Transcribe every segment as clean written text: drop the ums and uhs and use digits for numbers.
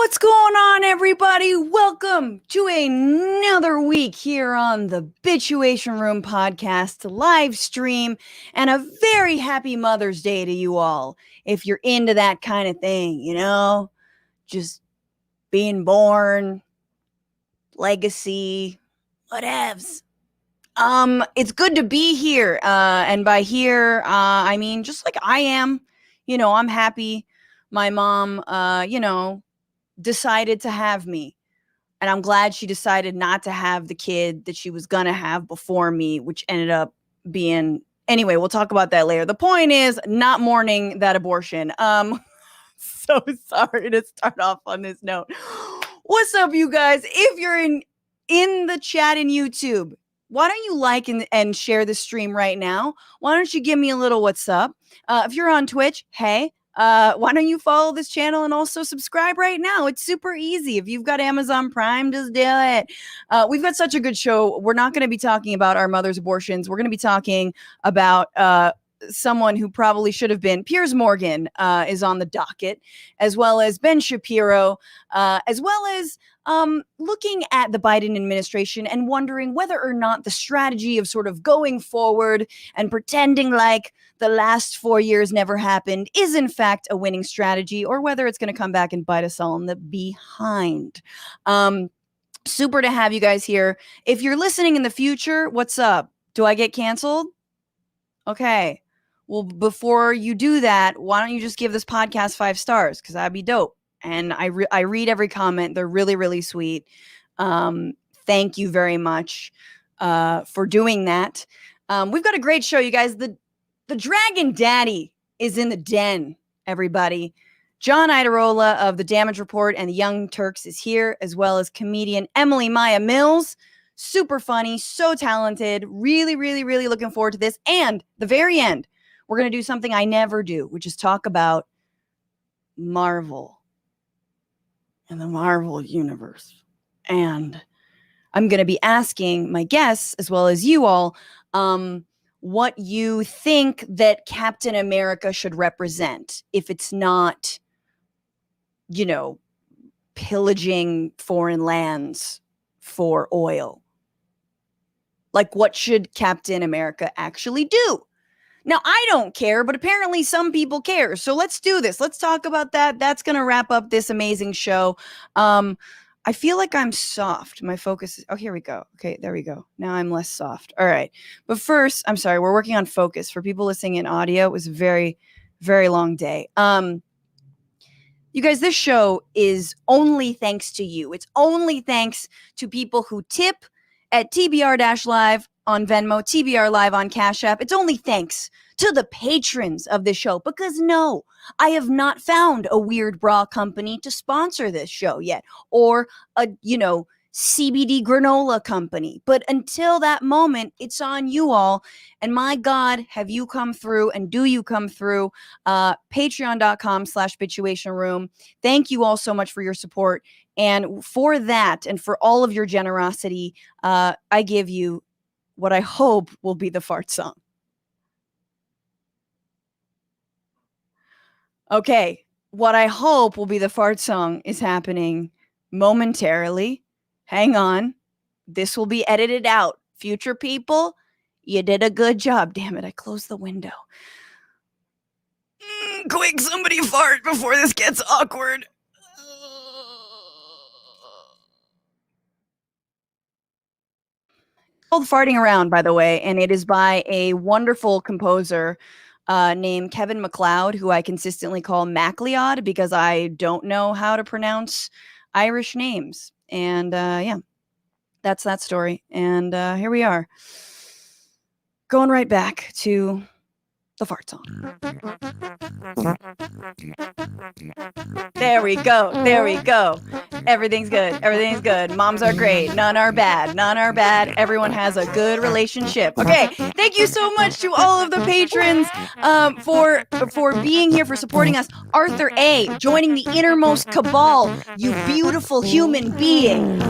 What's going on, everybody? Welcome to another week here on the Bitchuation Room podcast live stream, and a very happy Mother's Day to you all. If you're into that kind of thing, just being born, legacy, whatevs. It's good to be here. And by here, I mean, just like I am, I'm happy. My mom, decided to have me. And I'm glad she decided not to have the kid that she was going to have before me, which ended up being, anyway, we'll talk about that later. The point is not mourning that abortion. So sorry to start off on this note. What's up, you guys? If you're in the chat in YouTube, why don't you like and share the stream right now? Why don't you give me a little what's up? If you're on Twitch, hey, why don't you follow this channel and also subscribe right now? It's super easy. If you've got Amazon Prime, just do it. We've got such a good show. We're not going to be talking about our mother's abortions. We're going to be talking about someone who probably should have been. Piers Morgan is on the docket, as well as Ben Shapiro, as well as looking at the Biden administration and wondering whether or not the strategy of sort of going forward and pretending like the last 4 years never happened is in fact a winning strategy, or whether it's going to come back and bite us all in the behind. Super to have you guys here. If you're listening in the future, what's up? Do I get canceled? Okay. Well, before you do that, why don't you just give this podcast 5 stars? Because that'd be dope. And I read every comment. They're really, really sweet. Thank you very much for doing that. We've got a great show, you guys. The Dragon Daddy is in the den, everybody. John Iadarola of The Damage Report and The Young Turks is here, as well as comedian Emily Maya Mills. Super funny, so talented. Really, really, really looking forward to this. And the very end, we're going to do something I never do, which is talk about Marvel and the Marvel universe. And I'm going to be asking my guests, as well as you all, what you think that Captain America should represent, if it's not, pillaging foreign lands for oil. Like, what should Captain America actually do? Now, I don't care, but apparently some people care. So let's do this. Let's talk about that. That's going to wrap up this amazing show. I feel like I'm soft. My focus is, here we go. Okay, there we go. Now I'm less soft. All right. But first, I'm sorry, we're working on focus. For people listening in audio, it was a very, very long day. You guys, this show is only thanks to you. It's only thanks to people who tip at TBR-Live on Venmo, TBR Live on Cash App. It's only thanks to the patrons of this show, because no, I have not found a weird bra company to sponsor this show yet, or a, CBD granola company. But until that moment, it's on you all. And my God, have you come through, and do you come through? Patreon.com/Bitchuation Room. Thank you all so much for your support. And for that, and for all of your generosity, I give you what I hope will be the fart song. Okay, what I hope will be the fart song is happening momentarily. Hang on. This will be edited out. Future people, you did a good job. Damn it, I closed the window. Quick, somebody fart before this gets awkward. Called Farting Around, by the way, and it is by a wonderful composer named Kevin MacLeod, who I consistently call MacLeod because I don't know how to pronounce Irish names. And yeah, that's that story. And here we are, going right back to the fart song. There we go. There we go. Everything's good. Everything's good. Moms are great. None are bad. None are bad. Everyone has a good relationship. Okay. Thank you so much to all of the patrons for being here, for supporting us. Arthur A., joining the innermost cabal. You beautiful human being.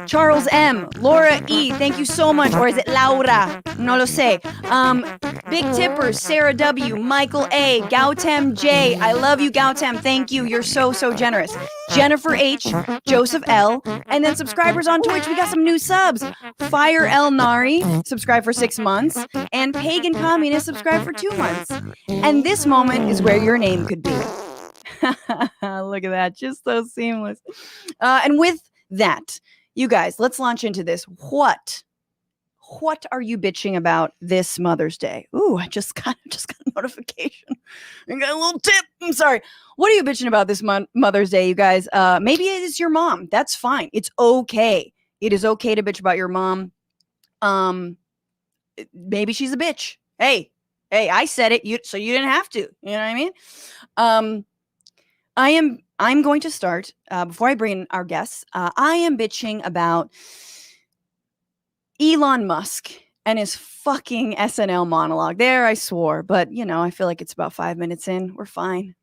Charles M., Laura E., thank you so much. Or is it Laura? No lo sé. Big tippers, Sarah W, Michael A, Gautam J. I love you, Gautam. Thank you. You're so generous. Jennifer H, Joseph L, and then subscribers on Twitch. We got some new subs. Fire El Nari, subscribe for 6 months, and Pagan Communist, subscribe for 2 months. And this moment is where your name could be. Look at that. Just so seamless. And with that, you guys, let's launch into this. What are you bitching about this Mother's Day? Ooh, I just got a notification. I got a little tip. I'm sorry. What are you bitching about this Mother's Day, you guys? Maybe it is your mom. That's fine. It's okay. It is okay to bitch about your mom. Maybe she's a bitch. Hey, I said it. So you didn't have to. You know what I mean? I'm going to start before I bring in our guests. I am bitching about Elon Musk and his fucking SNL monologue. There, I swore, but I feel like it's about 5 minutes in. We're fine.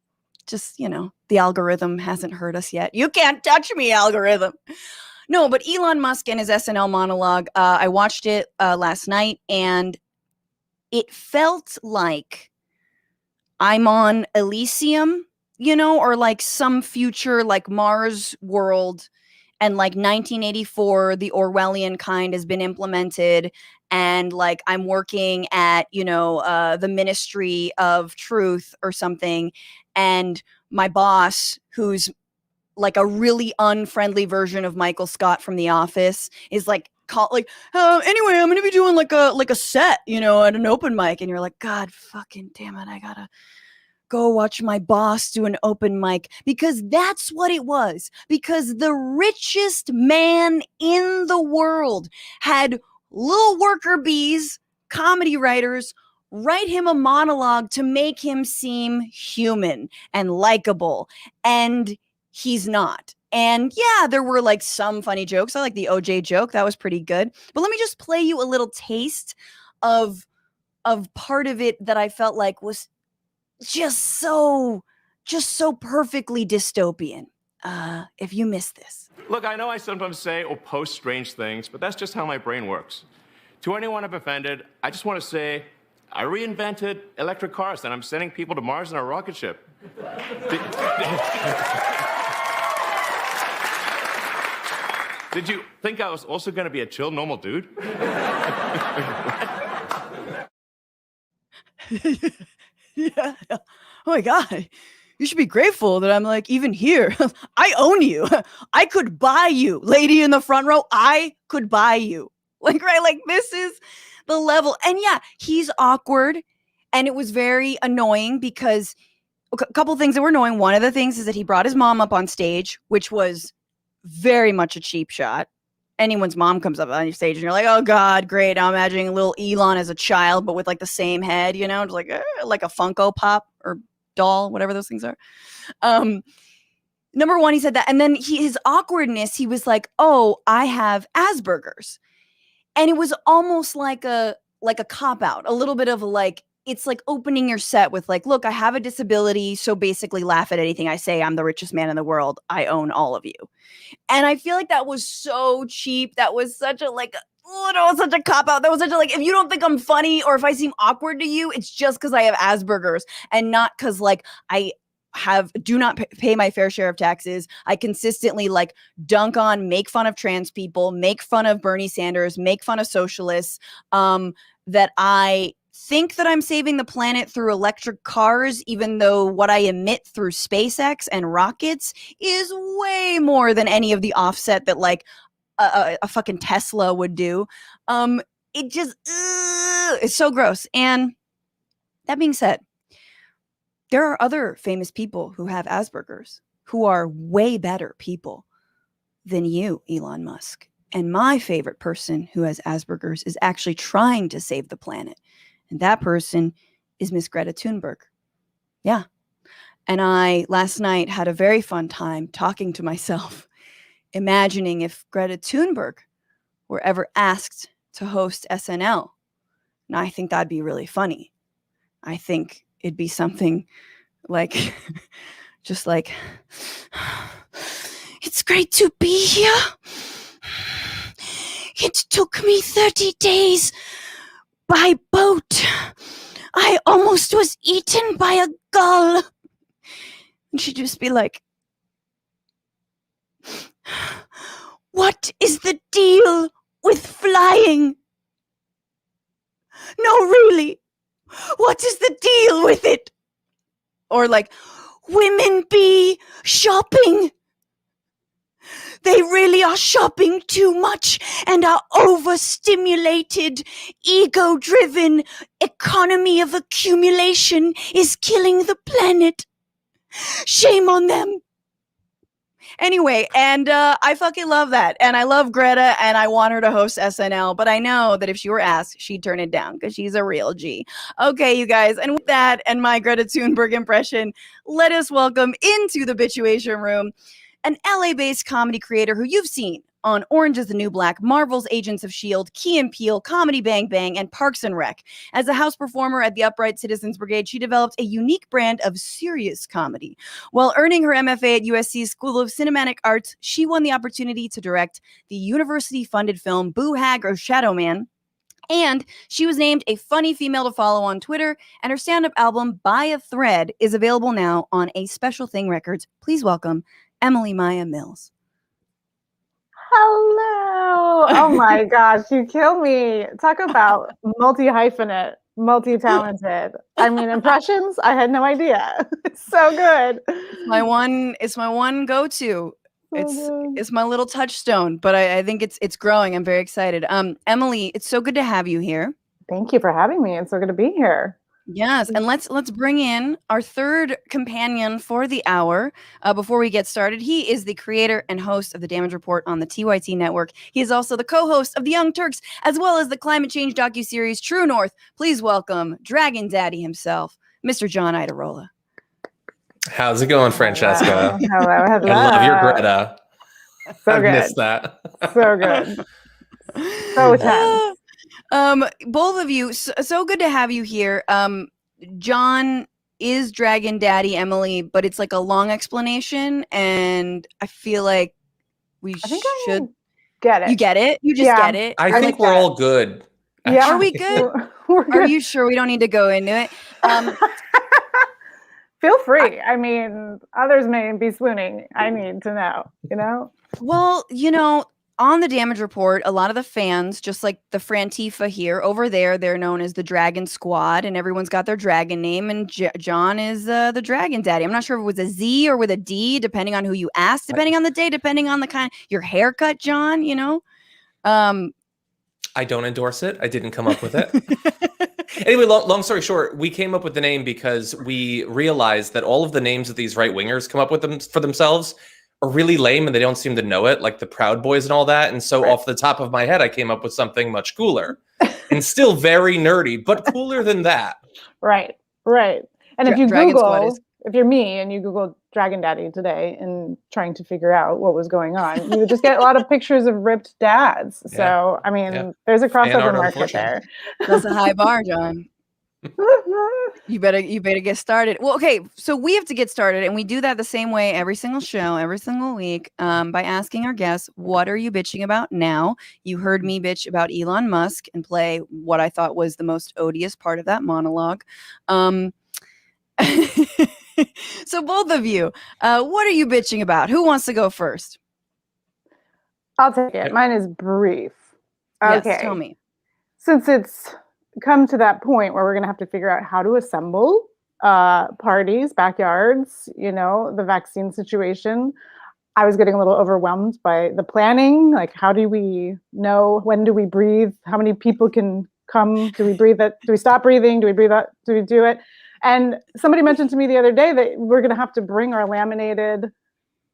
Just, the algorithm hasn't heard us yet. You can't touch me, algorithm. No, but Elon Musk and his SNL monologue, I watched it last night, and it felt like I'm on Elysium, or like some future like Mars world. And like 1984, the Orwellian kind has been implemented. And like I'm working at, the Ministry of Truth or something. And my boss, who's like a really unfriendly version of Michael Scott from The Office, is like, anyway, I'm going to be doing like a set, at an open mic. And you're like, God fucking damn it. I gotta go watch my boss do an open mic, because that's what it was. Because the richest man in the world had little worker bees, comedy writers, write him a monologue to make him seem human and likable. And he's not. And yeah, there were like some funny jokes. I like the OJ joke. That was pretty good. But let me just play you a little taste of part of it that I felt like was just so perfectly dystopian. If you missed this. Look, I know I sometimes say or post strange things, but that's just how my brain works. To anyone I've offended, I just want to say I reinvented electric cars and I'm sending people to Mars in a rocket ship. Did you think I was also going to be a chill, normal dude? Yeah. Oh my God. You should be grateful that I'm like even here. I own you. I could buy you, lady in the front row. I could buy you. Like, right? Like, this is the level. And yeah, he's awkward. And it was very annoying because a couple things that were annoying. One of the things is that he brought his mom up on stage, which was very much a cheap shot. Anyone's mom comes up on your stage and you're like, oh God, great. Now I'm imagining little Elon as a child, but with like the same head, just like a Funko Pop or doll, whatever those things are. Number one, he said that. And then his awkwardness, he was like, oh, I have Asperger's. And it was almost like a cop out, a little bit of like, it's like opening your set with like, look, I have a disability. So basically laugh at anything I say. I'm the richest man in the world. I own all of you. And I feel like that was so cheap. That was such a such a cop out. That was such a if you don't think I'm funny or if I seem awkward to you, it's just because I have Asperger's and not because like I do not pay my fair share of taxes. I consistently like dunk on, make fun of trans people, make fun of Bernie Sanders, make fun of socialists, that I think that I'm saving the planet through electric cars, even though what I emit through SpaceX and rockets is way more than any of the offset that like a fucking Tesla would do. It just, it's so gross. And that being said, there are other famous people who have Asperger's who are way better people than you, Elon Musk. And my favorite person who has Asperger's is actually trying to save the planet. And that person is Miss Greta Thunberg. Yeah. And I, last night, had a very fun time talking to myself, imagining if Greta Thunberg were ever asked to host SNL. And I think that'd be really funny. I think it'd be something like, just like, it's great to be here. It took me 30 days by boat. I almost was eaten by a gull. And she'd just be like, what is the deal with flying? No, really, what is the deal with it? Or like, women be shopping. They really are shopping too much, and our overstimulated, ego-driven economy of accumulation is killing the planet. Shame on them. Anyway, and I fucking love that. And I love Greta, and I want her to host SNL, but I know that if she were asked, she'd turn it down because she's a real G. Okay, you guys, and with that and my Greta Thunberg impression, let us welcome into the Bitchuation room an LA-based comedy creator who you've seen on Orange is the New Black, Marvel's Agents of S.H.I.E.L.D., Key and Peele, Comedy Bang Bang, and Parks and Rec. As a house performer at the Upright Citizens Brigade, she developed a unique brand of serious comedy. While earning her MFA at USC's School of Cinematic Arts, she won the opportunity to direct the university-funded film Boo Hag or Shadow Man. And she was named a funny female to follow on Twitter, and her stand-up album, By a Thread, is available now on A Special Thing Records. Please welcome Emily Maya Mills. Hello. Oh my gosh, you kill me. Talk about multi-hyphenate, multi-talented. I mean, impressions, I had no idea. It's so good. It's my one go-to. It's my little touchstone, but I think it's growing. I'm very excited. Emily, it's so good to have you here. Thank you for having me. It's so good to be here. Yes, and let's bring in our third companion for the hour. Before we get started, he is the creator and host of the Damage Report on the TYT network. He is also the co-host of The Young Turks, as well as the climate change docuseries True North. Please welcome Dragon Daddy himself, Mr. John Iadarola. How's it going, Francesca? Hello. I love your Greta. So I good. missed that. So good. So tense. Both of you, so good to have you here. John is Dragon Daddy, Emily, but it's like a long explanation, and I feel like I think I should get it. You get it? You just get it? I think we're all good. Yeah. Are we good? We're good. Are you sure we don't need to go into it? Feel free. I mean, others may be swooning. I need to know, Well, on the Damage Report, a lot of the fans, just like the Frantifa here, over there, they're known as the Dragon Squad, and everyone's got their dragon name, and John is the Dragon Daddy. I'm not sure if it was a Z or with a D, depending on who you ask, depending on the day, depending on the kind of your haircut, John, I don't endorse it. I didn't come up with it. Anyway, long story short, we came up with the name because we realized that all of the names that these right-wingers come up with them for themselves are really lame and they don't seem to know it, like the Proud Boys and all that. And so off the top of my head, I came up with something much cooler and still very nerdy, but cooler than that. Right. And if you Dragon Google, if you're me and you Google Dragon Daddy today and trying to figure out what was going on, you would just get a lot of pictures of ripped dads. Yeah. So, I mean, there's a crossover market there. That's a high bar, John. You better get started. Well, okay, so we have to get started, and we do that the same way every single show, every single week, by asking our guests, what are you bitching about now? You heard me bitch about Elon Musk and play what I thought was the most odious part of that monologue. So both of you, what are you bitching about? Who wants to go first? I'll take it. Mine is brief. Okay. Yes, tell me. Since it's come to that point where we're going to have to figure out how to assemble parties, backyards, the vaccine situation, I was getting a little overwhelmed by the planning. Like, how do we know? When do we breathe? How many people can come? Do we breathe it? Do we stop breathing? Do we breathe out? Do we do it? And somebody mentioned to me the other day that we're going to have to bring our laminated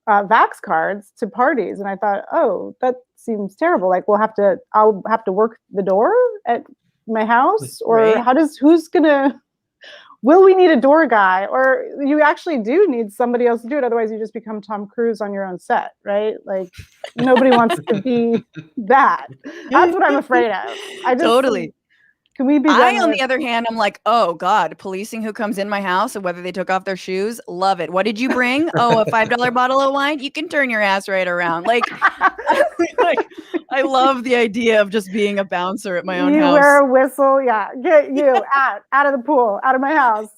vax cards to parties. And I thought, oh, that seems terrible. Like, I'll have to work the door at my house, or right. Will we need a door guy, or you actually do need somebody else to do it? Otherwise you just become Tom Cruise on your own set, right? Like, nobody wants to be that. That's what I'm afraid of. Totally. Can we be I, done on with- the other hand, I'm like, oh God, policing who comes in my house and whether they took off their shoes. Love it. What did you bring? Oh, a $5 bottle of wine. You can turn your ass right around. Like, I love the idea of just being a bouncer at my own you house. wear a whistle. Yeah. Get you out of the pool, out of my house.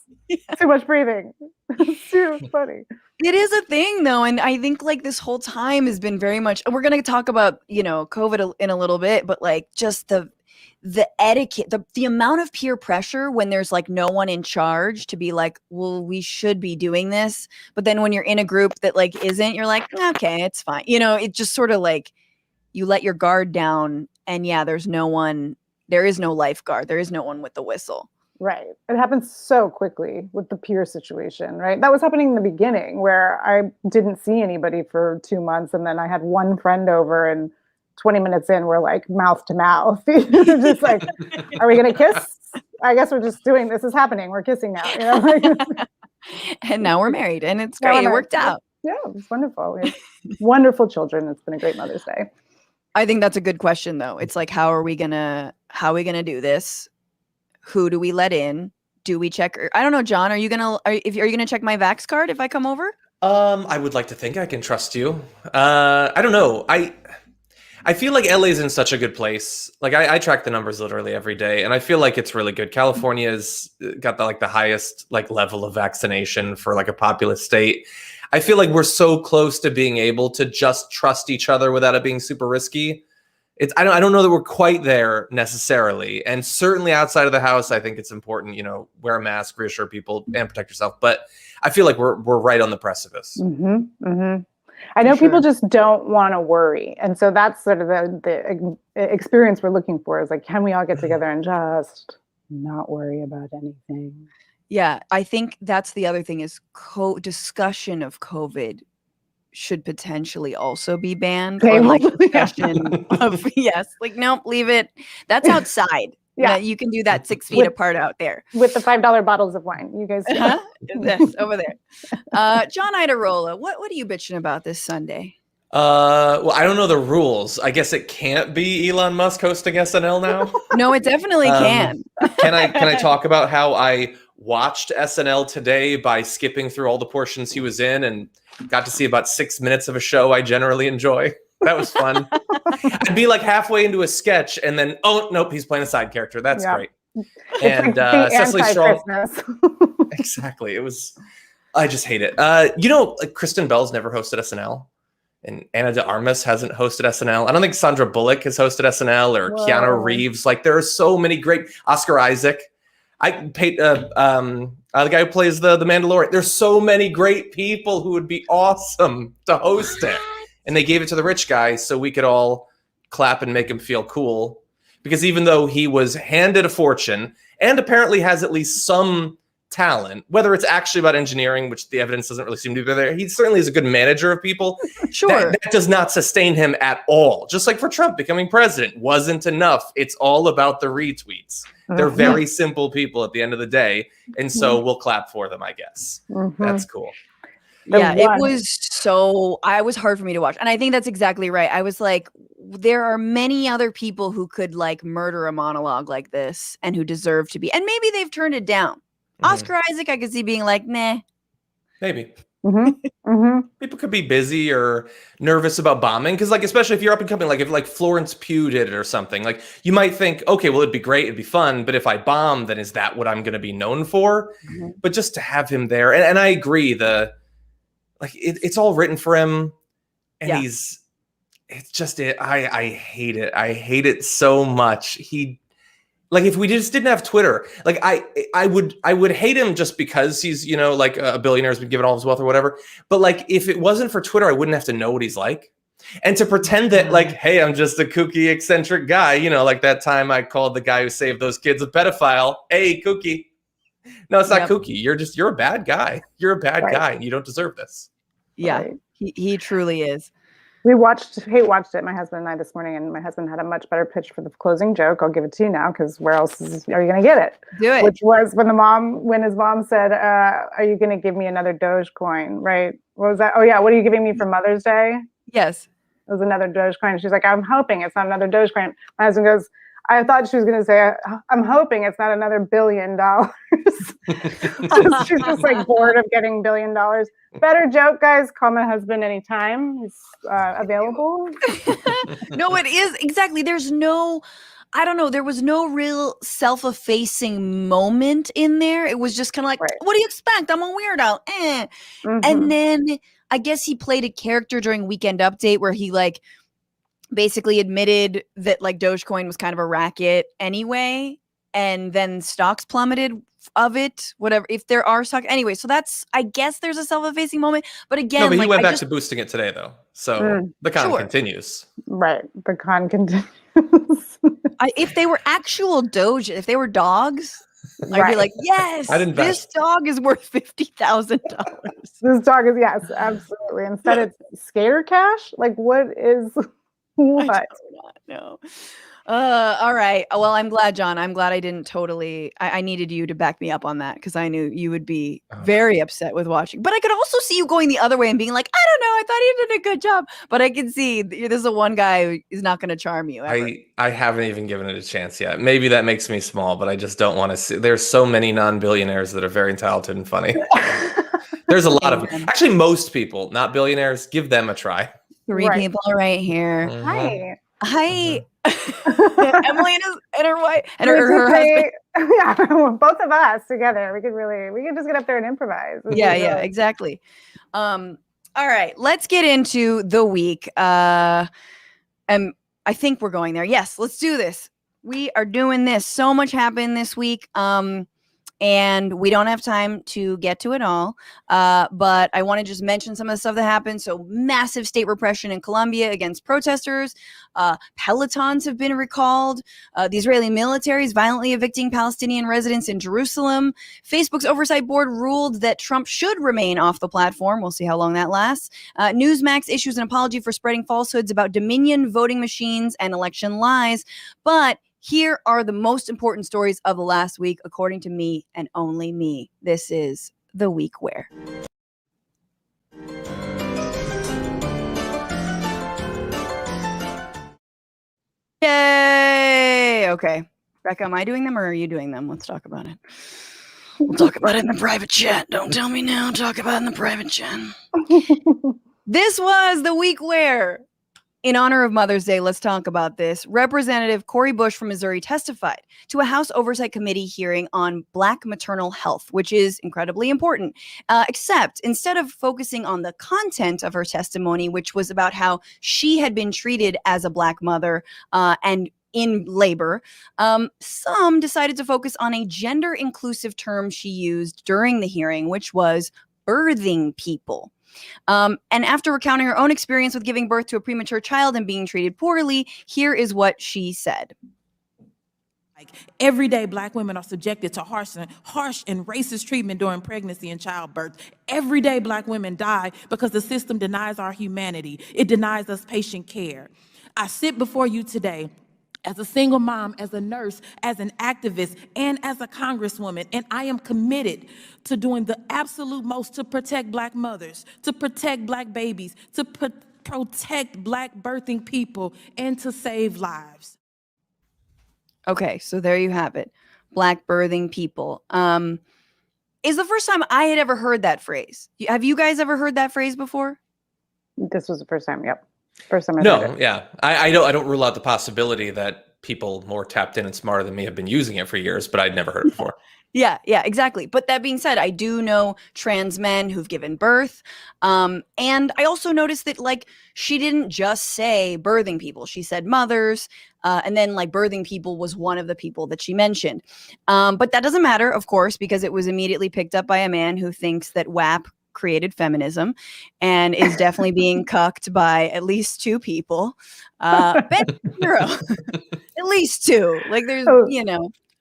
Too much breathing. It's too funny. It is a thing though. And I think like this whole time has been very much, and we're going to talk about, COVID in a little bit, but like just the etiquette, the amount of peer pressure when there's like no one in charge to be like, well, we should be doing this. But then when you're in a group that like isn't, you're like, okay, it's fine. It just sort of like you let your guard down and there is no lifeguard. There is no one with the whistle. Right. It happens so quickly with the peer situation, right? That was happening in the beginning where I didn't see anybody for 2 months. And then I had one friend over and 20 minutes in, we're like mouth to mouth. Just like, are we going to kiss? I guess we're just doing, this is happening. We're kissing now. And now we're married and it's great. It worked out. Yeah, it was wonderful. We have wonderful children. It's been a great Mother's Day. I think that's a good question though. It's like, how are we gonna do this? Who do we let in? Do we check? I don't know, John, are you gonna check my Vax card if I come over? I would like to think I can trust you. I don't know. I feel like LA's in such a good place. Like I track the numbers literally every day, and I feel like it's really good. California's got the highest level of vaccination for a populous state. I feel like we're so close to being able to just trust each other without it being super risky. I don't know that we're quite there necessarily, and certainly outside of the house, I think it's important. Wear a mask, reassure people, and protect yourself. But I feel like we're right on the precipice. Mm-hmm, mm-hmm. I know people just don't want to worry, and so that's sort of the experience we're looking for. Is like, can we all get together and just not worry about anything? Yeah, I think that's the other thing is discussion of COVID should potentially also be banned. Or discussion of nope, leave it. That's outside. Yeah, you can do that 6 feet apart out there with the $5 bottles of wine. You guys, yes, over there. John Iadarola, what are you bitching about this Sunday? Well, I don't know the rules. I guess it can't be Elon Musk hosting SNL now. No, it definitely can. Can I talk about how I watched SNL today by skipping through all the portions he was in and got to see about 6 minutes of a show I generally enjoy? That was fun. I'd be halfway into a sketch and then, oh, nope, he's playing a side character. That's great. And Cecily Strong. Exactly. It was, I just hate it. Kristen Bell's never hosted SNL. And Ana de Armas hasn't hosted SNL. I don't think Sandra Bullock has hosted SNL or Keanu Reeves. There are so many great, Oscar Isaac. I paid the guy who plays the Mandalorian. There's so many great people who would be awesome to host it. And they gave it to the rich guy so we could all clap and make him feel cool. Because even though he was handed a fortune and apparently has at least some talent, whether it's actually about engineering, which the evidence doesn't really seem to be there, he certainly is a good manager of people. Sure. That does not sustain him at all. Just like for Trump becoming president wasn't enough. It's all about the retweets. They're very simple people at the end of the day. And so we'll clap for them, I guess. That's cool. It was hard for me to watch. And I think that's exactly right. I was like, there are many other people who could murder a monologue like this and who deserve to be. And maybe they've turned it down. Oscar Isaac, I could see being like, nah. Maybe. People could be busy or nervous about bombing. Because especially if you're up and coming, if Florence Pugh did it or something, you might think, okay, well, it'd be great. It'd be fun. But if I bomb, then is that what I'm going to be known for? But just to have him there. And I agree. It's all written for him, and I hate it. I hate it so much. If we just didn't have Twitter, I would hate him just because he's, a billionaire has been given all his wealth or whatever. But if it wasn't for Twitter, I wouldn't have to know what he's like. And to pretend that hey, I'm just a kooky, eccentric guy, that time I called the guy who saved those kids a pedophile. Hey, kooky. No, it's not kooky. You're a bad guy. You're a bad guy, and you don't deserve this. Yeah, he truly is. We watched it, my husband and I, this morning, and my husband had a much better pitch for the closing joke. I'll give it to you now, because where else are you going to get it? Do it. Which was when his mom said, are you going to give me another Dogecoin, right? What was that? Oh, yeah, what are you giving me for Mother's Day? Yes. It was another Dogecoin. She's like, I'm hoping it's not another Dogecoin. My husband goes, I thought she was going to say, I'm hoping it's not another $1 billion. She's just like bored of getting $1 billion. Better joke, guys. Call my husband anytime. He's available. No, it is. Exactly. There's no, I don't know. There was no real self-effacing moment in there. It was just kind of like, Right. what do you expect? I'm a weirdo. Mhm. And then I guess he played a character during Weekend Update where he like basically admitted that like Dogecoin was kind of a racket anyway, and then stocks plummeted of it, whatever, if there are stocks anyway. So that's, I guess there's a self-effacing moment, but again, No, but he like, went I back just, to boosting it today, though. So the con Sure. continues. Right. The con continues. if they were actual Doge, if they were dogs, I'd be Right. like, yes, I'd invest. this dog is worth $50,000. This dog is, yes, absolutely. Instead, it's Skater Cash. Like, what is what? I do not know. All right. Well, I'm glad, John. I'm glad I didn't totally. I needed you to back me up on that because I knew you would be very upset with watching. But I could also see you going the other way and being like, I don't know. I thought he did a good job. But I can see this is the one guy who is not going to charm you ever. I haven't even given it a chance yet. Maybe that makes me small, but I just don't want to see. There's so many non-billionaires that are very talented and funny. There's a lot of them. Actually, most people, not billionaires, give them a try. Three people right here. Hi. Hi. Emily and her wife and her husband. Yeah, both of us together. We could just get up there and improvise. Yeah, exactly. All right, let's get into the week. And I think we're going there. Yes, let's do this. We are doing this. So much happened this week. And we don't have time to get to it all. But I want to just mention some of the stuff that happened. So massive state repression in Colombia against protesters. Pelotons have been recalled. The Israeli military is violently evicting Palestinian residents in Jerusalem. Facebook's oversight board ruled that Trump should remain off the platform. We'll see how long that lasts. Newsmax issues an apology for spreading falsehoods about Dominion voting machines and election lies. But here are the most important stories of the last week, according to me and only me. This is the week where. Yay! Okay. Rebecca, am I doing them or are you doing them? Let's talk about it. We'll talk about it in the private chat. Don't tell me now. Talk about it in the private chat. This was the week where, in honor of Mother's Day, let's talk about this. Representative Cori Bush from Missouri testified to a House Oversight Committee hearing on Black maternal health, which is incredibly important. Except instead of focusing on the content of her testimony, which was about how she had been treated as a Black mother and in labor, some decided to focus on a gender-inclusive term she used during the hearing, which was birthing people. And after recounting her own experience with giving birth to a premature child and being treated poorly, here is what she said. Every day, Black women are subjected to harsh and racist treatment during pregnancy and childbirth. Every day, Black women die because the system denies our humanity. It denies us patient care. I sit before you today as a single mom, as a nurse, as an activist, and as a congresswoman, and I am committed to doing the absolute most to protect Black mothers, to protect Black babies, to protect Black birthing people, and to save lives. Okay, so there you have it. Black birthing people. Is the first time I had ever heard that phrase. Have you guys ever heard that phrase before? This was the first time, yep. First time I heard it. Yeah. I don't rule out the possibility that people more tapped in and smarter than me have been using it for years, but I'd never heard it before. Yeah, exactly. But that being said, I do know trans men who've given birth. And I also noticed that, like, she didn't just say birthing people. She said mothers. And then, like, birthing people was one of the people that she mentioned. But that doesn't matter, of course, because it was immediately picked up by a man who thinks that WAP created feminism and is definitely being cucked by at least two people. Ben Shapiro, at least two. Like, there's,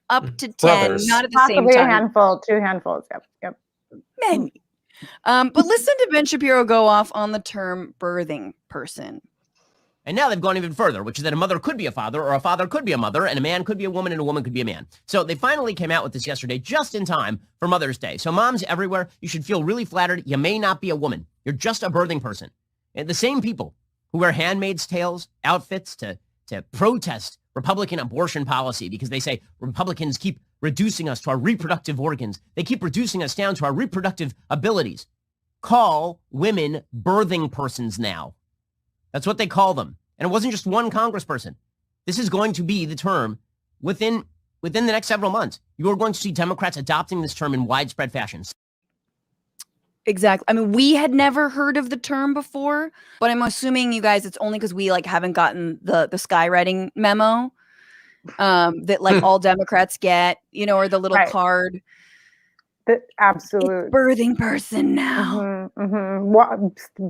up to 10, Brothers. not at the same Possibly time. a handful, 2 handfuls. Yep. Many. But listen to Ben Shapiro go off on the term birthing person. And now they've gone even further, which is that a mother could be a father, or a father could be a mother, and a man could be a woman, and a woman could be a man. So they finally came out with this yesterday, just in time for Mother's Day. So moms everywhere, you should feel really flattered. You may not be a woman. You're just a birthing person. And the same people who wear Handmaid's Tales outfits to protest Republican abortion policy because they say Republicans keep reducing us to our reproductive organs. They keep reducing us down to our reproductive abilities. Call women birthing persons now. That's what they call them. And it wasn't just one congressperson. This is going to be the term within the next several months. You are going to see Democrats adopting this term in widespread fashion. Exactly. I mean, we had never heard of the term before, but I'm assuming you guys, it's only because we like haven't gotten the skywriting memo that like all Democrats get, you know, or the little card. Absolute it's birthing person now.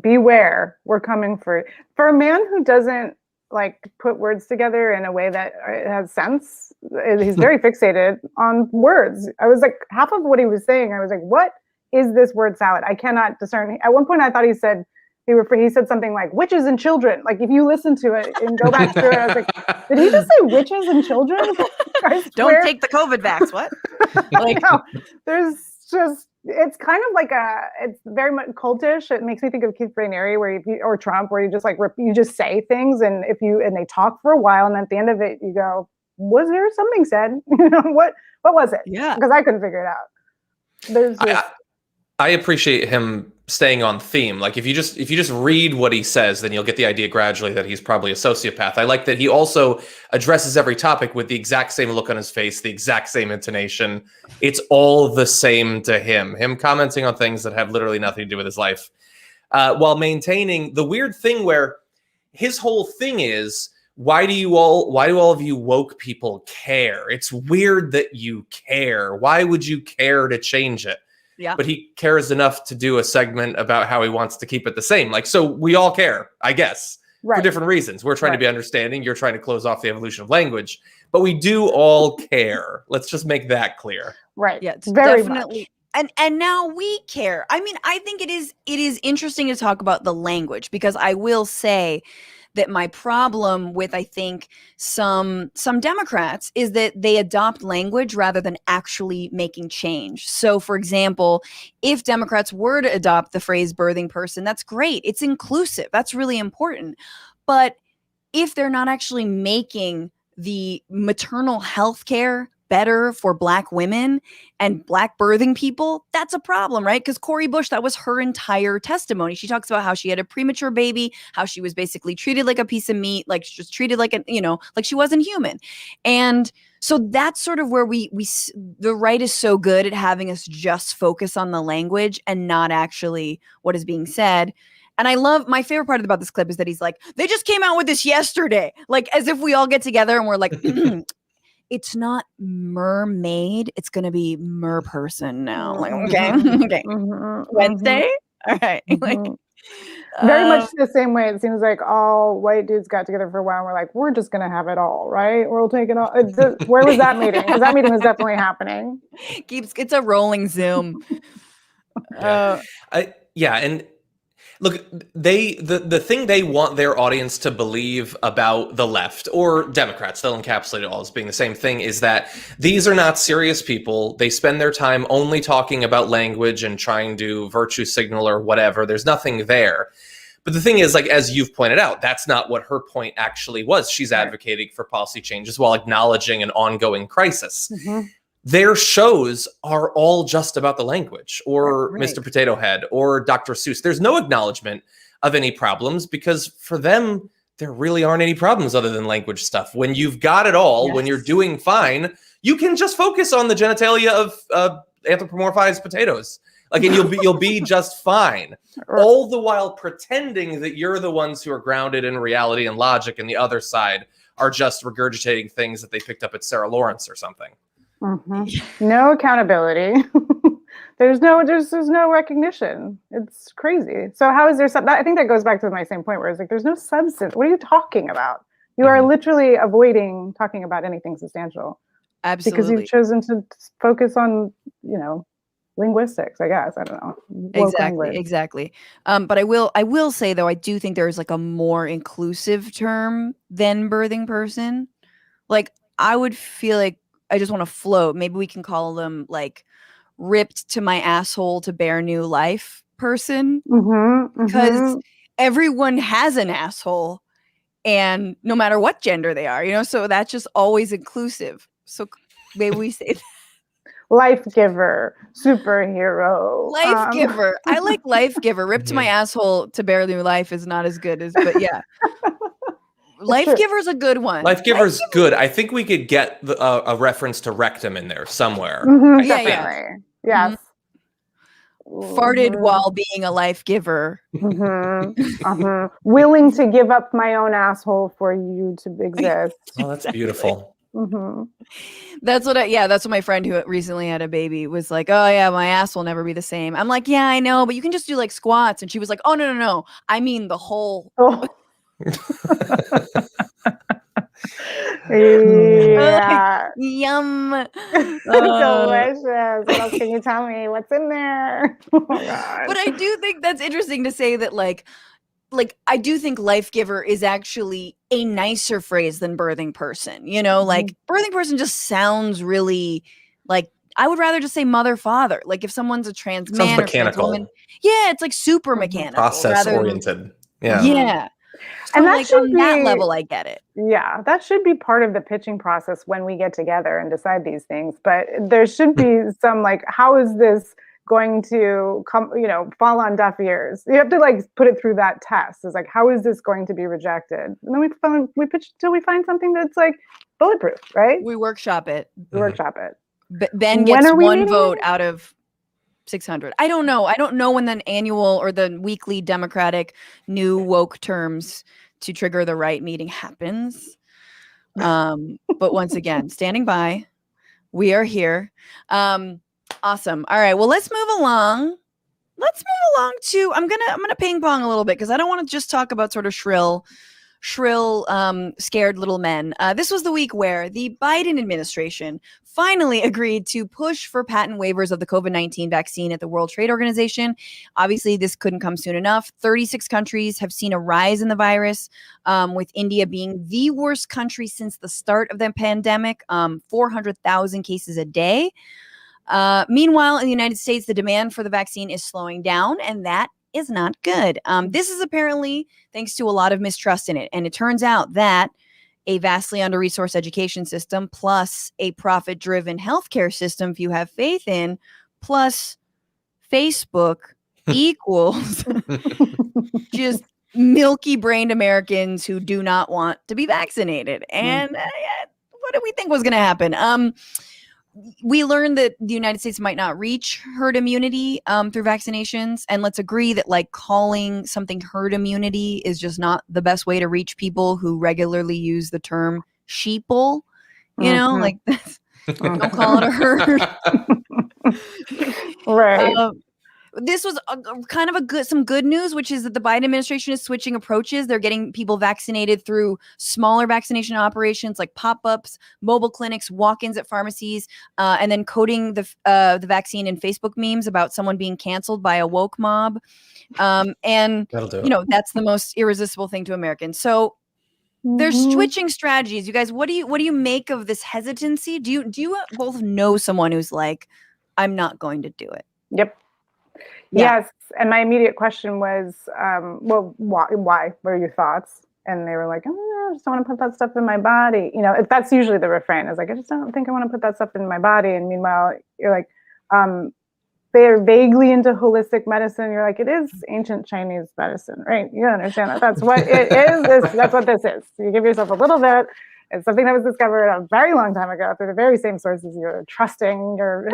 Beware, we're coming for a man who doesn't like put words together in a way that has sense. He's very fixated on words. I was like, half of what he was saying, I was like, what is this word salad? I cannot discern. At one point, I thought he said something like witches and children. Like if you listen to it and go back through it, I was like, did he just say witches and children? Don't take the COVID vax. What? Like, no, there's just, it's kind of like it's very much cultish. It makes me think of Keith Raniere or Trump, where you just like, you just say things and they talk for a while. And at the end of it, you go, was there something said? You know, what was it? Yeah. Because I couldn't figure it out. There's just, I appreciate him staying on theme. Like if you just read what he says, then you'll get the idea gradually that he's probably a sociopath. I like that he also addresses every topic with the exact same look on his face, the exact same intonation. It's all the same to him. Him commenting on things that have literally nothing to do with his life, while maintaining the weird thing where his whole thing is, why do all of you woke people care? It's weird that you care. Why would you care to change it? Yeah. But he cares enough to do a segment about how he wants to keep it the same. Like, so we all care, I guess, for different reasons. We're trying to be understanding. You're trying to close off the evolution of language, but we do all care. Let's just make that clear. Right. Yeah, it's very definitely. Much. And now we care. I mean, I think it is interesting to talk about the language, because I will say that my problem with, I think, some Democrats is that they adopt language rather than actually making change. So, for example, if Democrats were to adopt the phrase birthing person, that's great. It's inclusive. That's really important. But if they're not actually making the maternal health care better for Black women and Black birthing people, that's a problem, right? Because Cori Bush, that was her entire testimony. She talks about how she had a premature baby, how she was basically treated like a piece of meat, like just treated like like she wasn't human. And so that's sort of where the right is so good at having us just focus on the language and not actually what is being said. And I love, my favorite part about this clip is that he's like, they just came out with this yesterday, like as if we all get together and we're like, it's not mermaid, it's going to be merperson now. Like, okay. Wednesday? All right. Like, very much the same way. It seems like all white dudes got together for a while and we're like, we're just going to have it all, right? We'll take it all. Where was that meeting? Because that meeting was definitely happening. It's a rolling Zoom. And look, the thing they want their audience to believe about the left, or Democrats, they'll encapsulate it all as being the same thing, is that these are not serious people. They spend their time only talking about language and trying to virtue signal or whatever. There's nothing there. But the thing is, like, as you've pointed out, that's not what her point actually was. She's advocating for policy changes while acknowledging an ongoing crisis. Their shows are all just about the language, or Mr. Potato Head, or Dr. Seuss. There's no acknowledgement of any problems, because for them, there really aren't any problems other than language stuff. When you've got it all, when you're doing fine, you can just focus on the genitalia of anthropomorphized potatoes. Like, and you'll be just fine. All the while pretending that you're the ones who are grounded in reality and logic, and the other side are just regurgitating things that they picked up at Sarah Lawrence or something. No accountability. there's no recognition. It's crazy. So how is there something? I think that goes back to my same point, where it's like, there's no substance. What are you talking about? You are literally avoiding talking about anything substantial. Absolutely. Because you've chosen to focus on, linguistics, I guess. I don't know. Exactly. But I will say, though, I do think there's like a more inclusive term than birthing person. Like, I would feel like, I just want to float. Maybe we can call them like ripped to my asshole to bear new life person. Because everyone has an asshole. and no matter what gender they are, so that's just always inclusive. So maybe we say Life giver, superhero. life giver. I like life giver. Ripped my asshole to bear new life is not as good as, but yeah. Life giver is a good one. Life giver's good. I think we could get a reference to rectum in there somewhere. Definitely. Yes. Farted while being a life giver. Willing to give up my own asshole for you to exist. Oh, that's beautiful. That's what my friend who recently had a baby was like, oh yeah, my ass will never be the same. I'm like, yeah, I know, but you can just do like squats. And she was like, oh no. I mean the whole. Yeah. Yum. Delicious. What else can you tell me? What's in there? Oh, God. But I do think that's interesting to say that like I do think life giver is actually a nicer phrase than birthing person. Like birthing person just sounds really like, I would rather just say mother, father. Like if someone's a trans man or trans woman, yeah, it's like super mechanical, process oriented. Yeah. So And that like should on that level, I get it. Yeah, that should be part of the pitching process when we get together and decide these things. But there should be some like, how is this going to come, fall on deaf ears? You have to like put it through that test. It's like, how is this going to be rejected? And then we pitch till we find something that's like bulletproof, right? We workshop it. Ben gets one vote out of 600. I don't know. I don't know when the annual or the weekly Democratic new woke terms to trigger the right meeting happens. But once again, standing by. We are here. Awesome. All right. Well, let's move along. To I'm gonna ping pong a little bit because I don't want to just talk about sort of shrill scared little men. This was the week where the Biden administration finally agreed to push for patent waivers of the COVID-19 vaccine at the World Trade Organization. Obviously, this couldn't come soon enough. 36 countries have seen a rise in the virus, with India being the worst country since the start of the pandemic, 400,000 cases a day. Meanwhile, in the United States, the demand for the vaccine is slowing down, and that is not good. This is apparently thanks to a lot of mistrust in it. And it turns out that a vastly under-resourced education system plus a profit-driven healthcare system, if you have faith in, plus Facebook equals just milky-brained Americans who do not want to be vaccinated. And what did we think was going to happen? We learned that the United States might not reach herd immunity through vaccinations. And let's agree that like calling something herd immunity is just not the best way to reach people who regularly use the term sheeple. Like don't call it a herd. Right. This was kind of some good news, which is that the Biden administration is switching approaches. They're getting people vaccinated through smaller vaccination operations like pop-ups, mobile clinics, walk-ins at pharmacies, and then coding the vaccine in Facebook memes about someone being canceled by a woke mob. And that'll do it. That's the most irresistible thing to Americans. So they're switching strategies. You guys, what do you make of this hesitancy? Do you both know someone who's like, I'm not going to do it? Yep. Yeah. Yes. And my immediate question was, well, why? What are your thoughts? And they were like, I just don't want to put that stuff in my body. That's usually the refrain. It's like, I just don't think I want to put that stuff in my body. And meanwhile, you're like, they're vaguely into holistic medicine. You're like, it is ancient Chinese medicine, right? You understand that. That's what it is. That's what this is. You give yourself a little bit. It's something that was discovered a very long time ago through the very same sources you're trusting your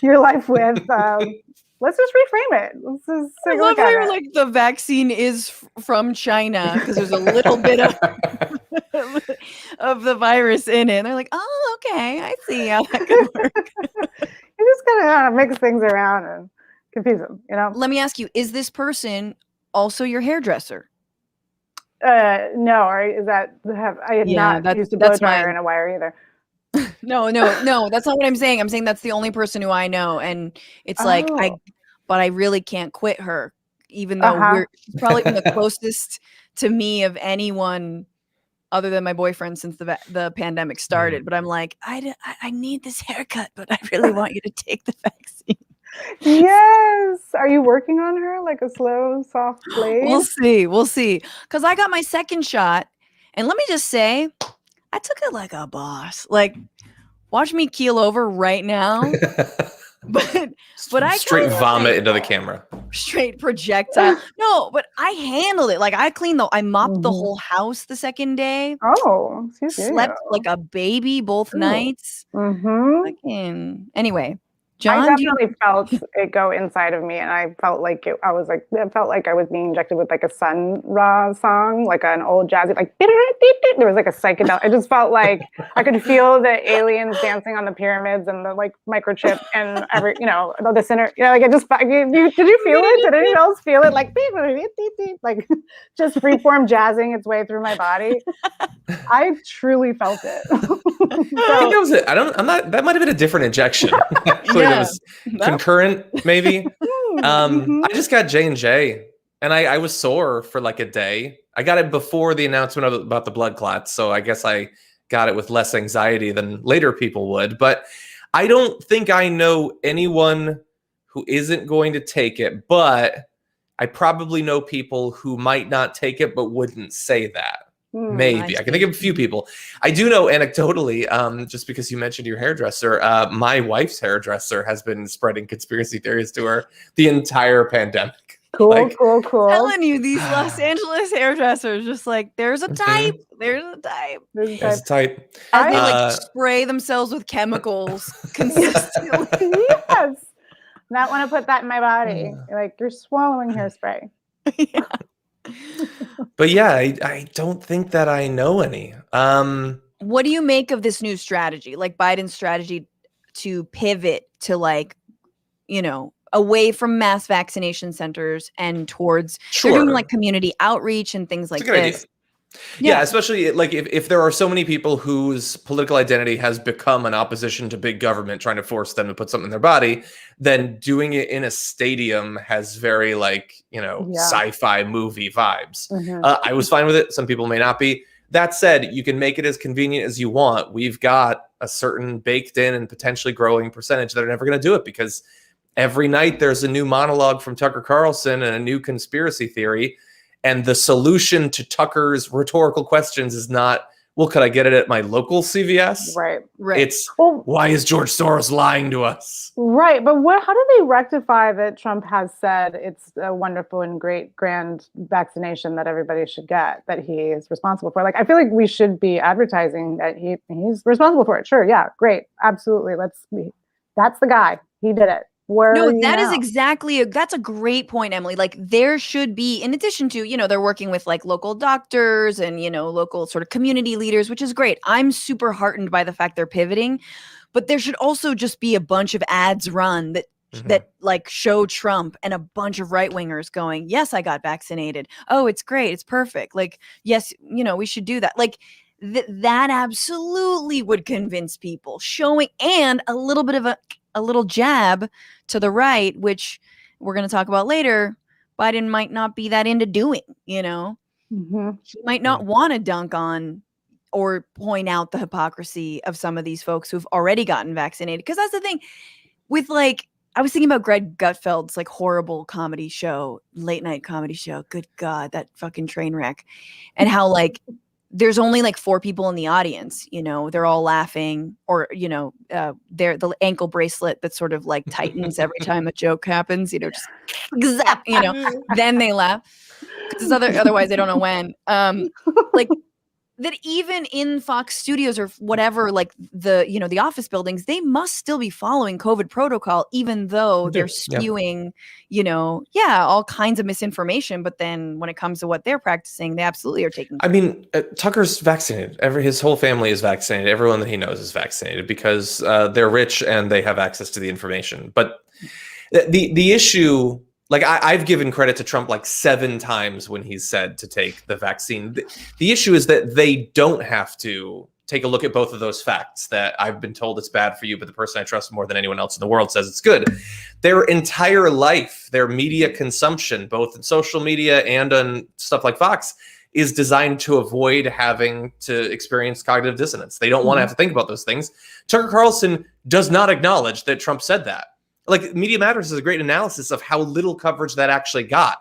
life with. Let's just reframe it. Let's just I love how you're like, the vaccine is from China because there's a little bit of the virus in it. And they're like, oh, okay, I see how that could work. You're just gonna mix things around and confuse them, Let me ask you: is this person also your hairdresser? No, or is that I have not used a blow dryer in a while either. No, that's not what I'm saying. I'm saying that's the only person who I know, and it's like but I really can't quit her, even though she's probably been the closest to me of anyone other than my boyfriend since the pandemic started. But I'm like, I need this haircut, but I really want you to take the vaccine. Yes. Are you working on her like a slow, soft blade? We'll see. Because I got my second shot, and let me just say, I took it like a boss. Like, watch me keel over right now. But I Straight kinda, vomit into the camera. straight projectile. No, but I handled it. Like, I mopped the Mhm. whole house the second day. Oh, excuse you. Slept like a baby both nights. Mm-hmm. Fucking anyway, I John, do you definitely felt it go inside of me, and I felt like it felt like I was being injected with like a Sun Ra song, like an old jazzy, like there was like a psychedelic. I just felt like I could feel the aliens dancing on the pyramids and the like microchip and the center. Like it just. Did you feel it? Did anyone else feel it? Like just freeform jazzing its way through my body. I truly felt it. I think that was it. That might have been a different injection. Actually, that was concurrent, maybe. I just got J&J, and I was sore for like a day. I got it before the announcement about the blood clots, so I guess I got it with less anxiety than later people would. But I don't think I know anyone who isn't going to take it, but I probably know people who might not take it but wouldn't say that. Maybe. I can think of a few people. I do know anecdotally, just because you mentioned your hairdresser, my wife's hairdresser has been spreading conspiracy theories to her the entire pandemic. Cool. Telling you, these Los Angeles hairdressers, just like, there's a type. There's a type. There's a type. And they like spray themselves with chemicals consistently. Yes. Not want to put that in my body. Like, you're swallowing hairspray. Yeah. But yeah, I don't think that I know any. What do you make of this new strategy? Like Biden's strategy to pivot to like, away from mass vaccination centers and towards they're doing like community outreach and things like this. Yeah, especially like if there are so many people whose political identity has become an opposition to big government trying to force them to put something in their body, then doing it in a stadium has very sci-fi movie vibes. I was fine with it. Some people may not be. That said, you can make it as convenient as you want. We've got a certain baked in and potentially growing percentage that are never going to do it because every night there's a new monologue from Tucker Carlson and a new conspiracy theory. And the solution to Tucker's rhetorical questions is not, well, could I get it at my local CVS? Right. It's, why is George Soros lying to us? Right. But how do they rectify that Trump has said it's a wonderful and great grand vaccination that everybody should get, that he is responsible for? Like, I feel like we should be advertising that he's responsible for it. Sure. Yeah. Great. Absolutely. That's the guy. He did it. That's a great point, Emily. Like there should be, in addition to, they're working with like local doctors and, local sort of community leaders, which is great. I'm super heartened by the fact they're pivoting, but there should also just be a bunch of ads run that like show Trump and a bunch of right wingers going, yes, I got vaccinated. Oh, it's great. It's perfect. Like, yes, we should do that. Like, that absolutely would convince people, showing and a little bit of a little jab to the right, which we're going to talk about later. Biden might not be that into doing, he might not want to dunk on or point out the hypocrisy of some of these folks who've already gotten vaccinated. Because that's the thing with like, I was thinking about Greg Gutfeld's like horrible comedy show, late night comedy show. Good God, that fucking train wreck. And how like, there's only like 4 people in the audience, they're all laughing or, they're the ankle bracelet that sort of like tightens every time a joke happens, just zap, then they laugh because otherwise they don't know when. Like that even in Fox Studios or whatever, like the office buildings, they must still be following COVID protocol, even though they're spewing, all kinds of misinformation. But then when it comes to what they're practicing, they absolutely are taking. I mean, Tucker's vaccinated. His whole family is vaccinated. Everyone that he knows is vaccinated because they're rich and they have access to the information. But the issue. Like I've given credit to Trump like 7 times when he's said to take the vaccine. The issue is that they don't have to take a look at both of those facts that I've been told it's bad for you, but the person I trust more than anyone else in the world says it's good. Their entire life, their media consumption, both in social media and on stuff like Fox, is designed to avoid having to experience cognitive dissonance. They don't want to have to think about those things. Tucker Carlson does not acknowledge that Trump said that. like Media Matters is a great analysis of how little coverage that actually got.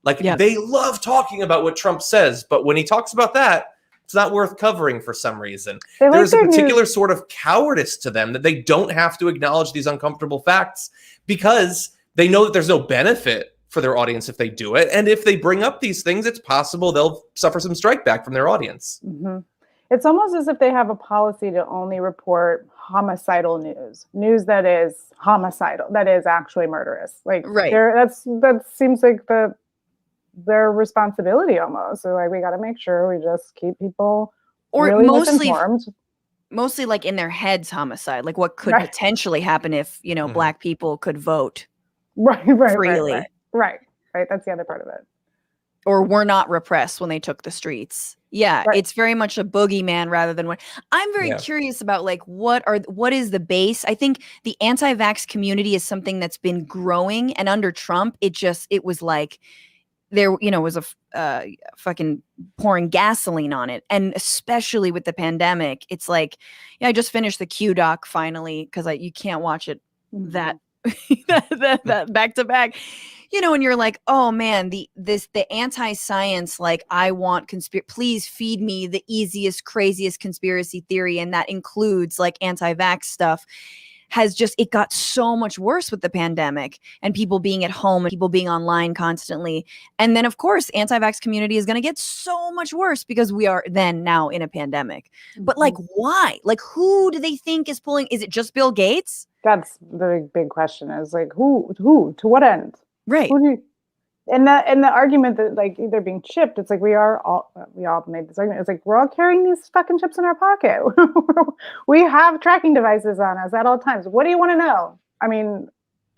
Like Yeah. they love talking about what Trump says, but when he talks about that, it's not worth covering for some reason. They like There's a their particular news. sort of cowardice to them that they don't have to acknowledge these uncomfortable facts because they know that there's no benefit for their audience if they do it. And if they bring up these things, it's possible they'll suffer some strike back from their audience. Mm-hmm. It's almost as if they have a policy to only report homicidal news that is homicidal, that is actually murderous. Like, Right. that seems like their responsibility almost. So like, we got to make sure we just keep people Or really mostly misinformed. mostly like in their heads homicide, like what could Right. potentially happen if, you know, Mhm. Black people could vote Right. freely. Right. That's the other part of it. or were not repressed when they took the streets. Yeah, Right. it's very much a boogeyman rather than what I'm very Yeah. curious about, like what is the base? I think the anti-vax community is something that's been growing, and under Trump, it was like there, you know, was a fucking pouring gasoline on it. And especially with the pandemic, it's like, yeah, I just finished the Q doc finally because you can't watch it that that back to back, you know, and you're like, oh man, the anti-science, like I want please feed me the easiest, craziest conspiracy theory, and that includes like anti-vax stuff, it got so much worse with the pandemic and people being at home and people being online constantly. And then of course, anti-vax community is going to get so much worse because we are now in a pandemic. But like, why? Like, who do they think is pulling? Is it just Bill Gates? That's the big question is like, who, to what end? Right. And the argument that like they're being chipped, it's like we all made this argument. It's like we're all carrying these fucking chips in our pocket. We have tracking devices on us at all times. What do you want to know? I mean,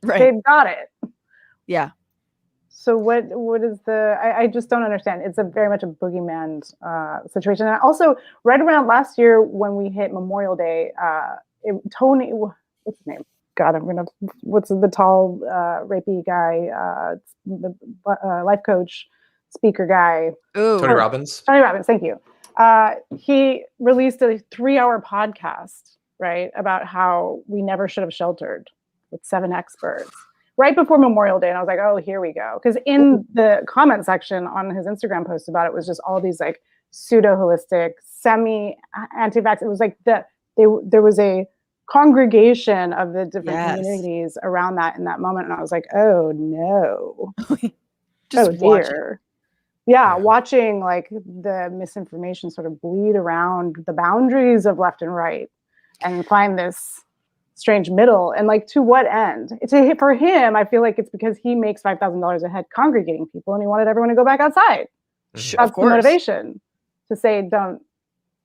they've got it. Yeah. So what is I just don't understand. It's very much a boogeyman situation. And I also right around last year when we hit Memorial Day, Tony, what's his name? God, what's the tall, rapey guy, the life coach, speaker guy? Ooh. Tony Robbins. Tony Robbins, thank you. He released a 3-hour podcast, right, about how we never should have sheltered with 7 experts right before Memorial Day. And I was like, oh, here we go. Because in the comment section on his Instagram post about it was just all these like pseudo-holistic, semi-anti-vax. It was like there was a congregation of the different communities around that in that moment, and I was like, oh no. Just dear. Yeah, watching like the misinformation sort of bleed around the boundaries of left and right and find this strange middle. And like, to what end? For him, I feel like it's because he makes $5,000 a head congregating people and he wanted everyone to go back outside. Sure, That's of course. the motivation to say, don't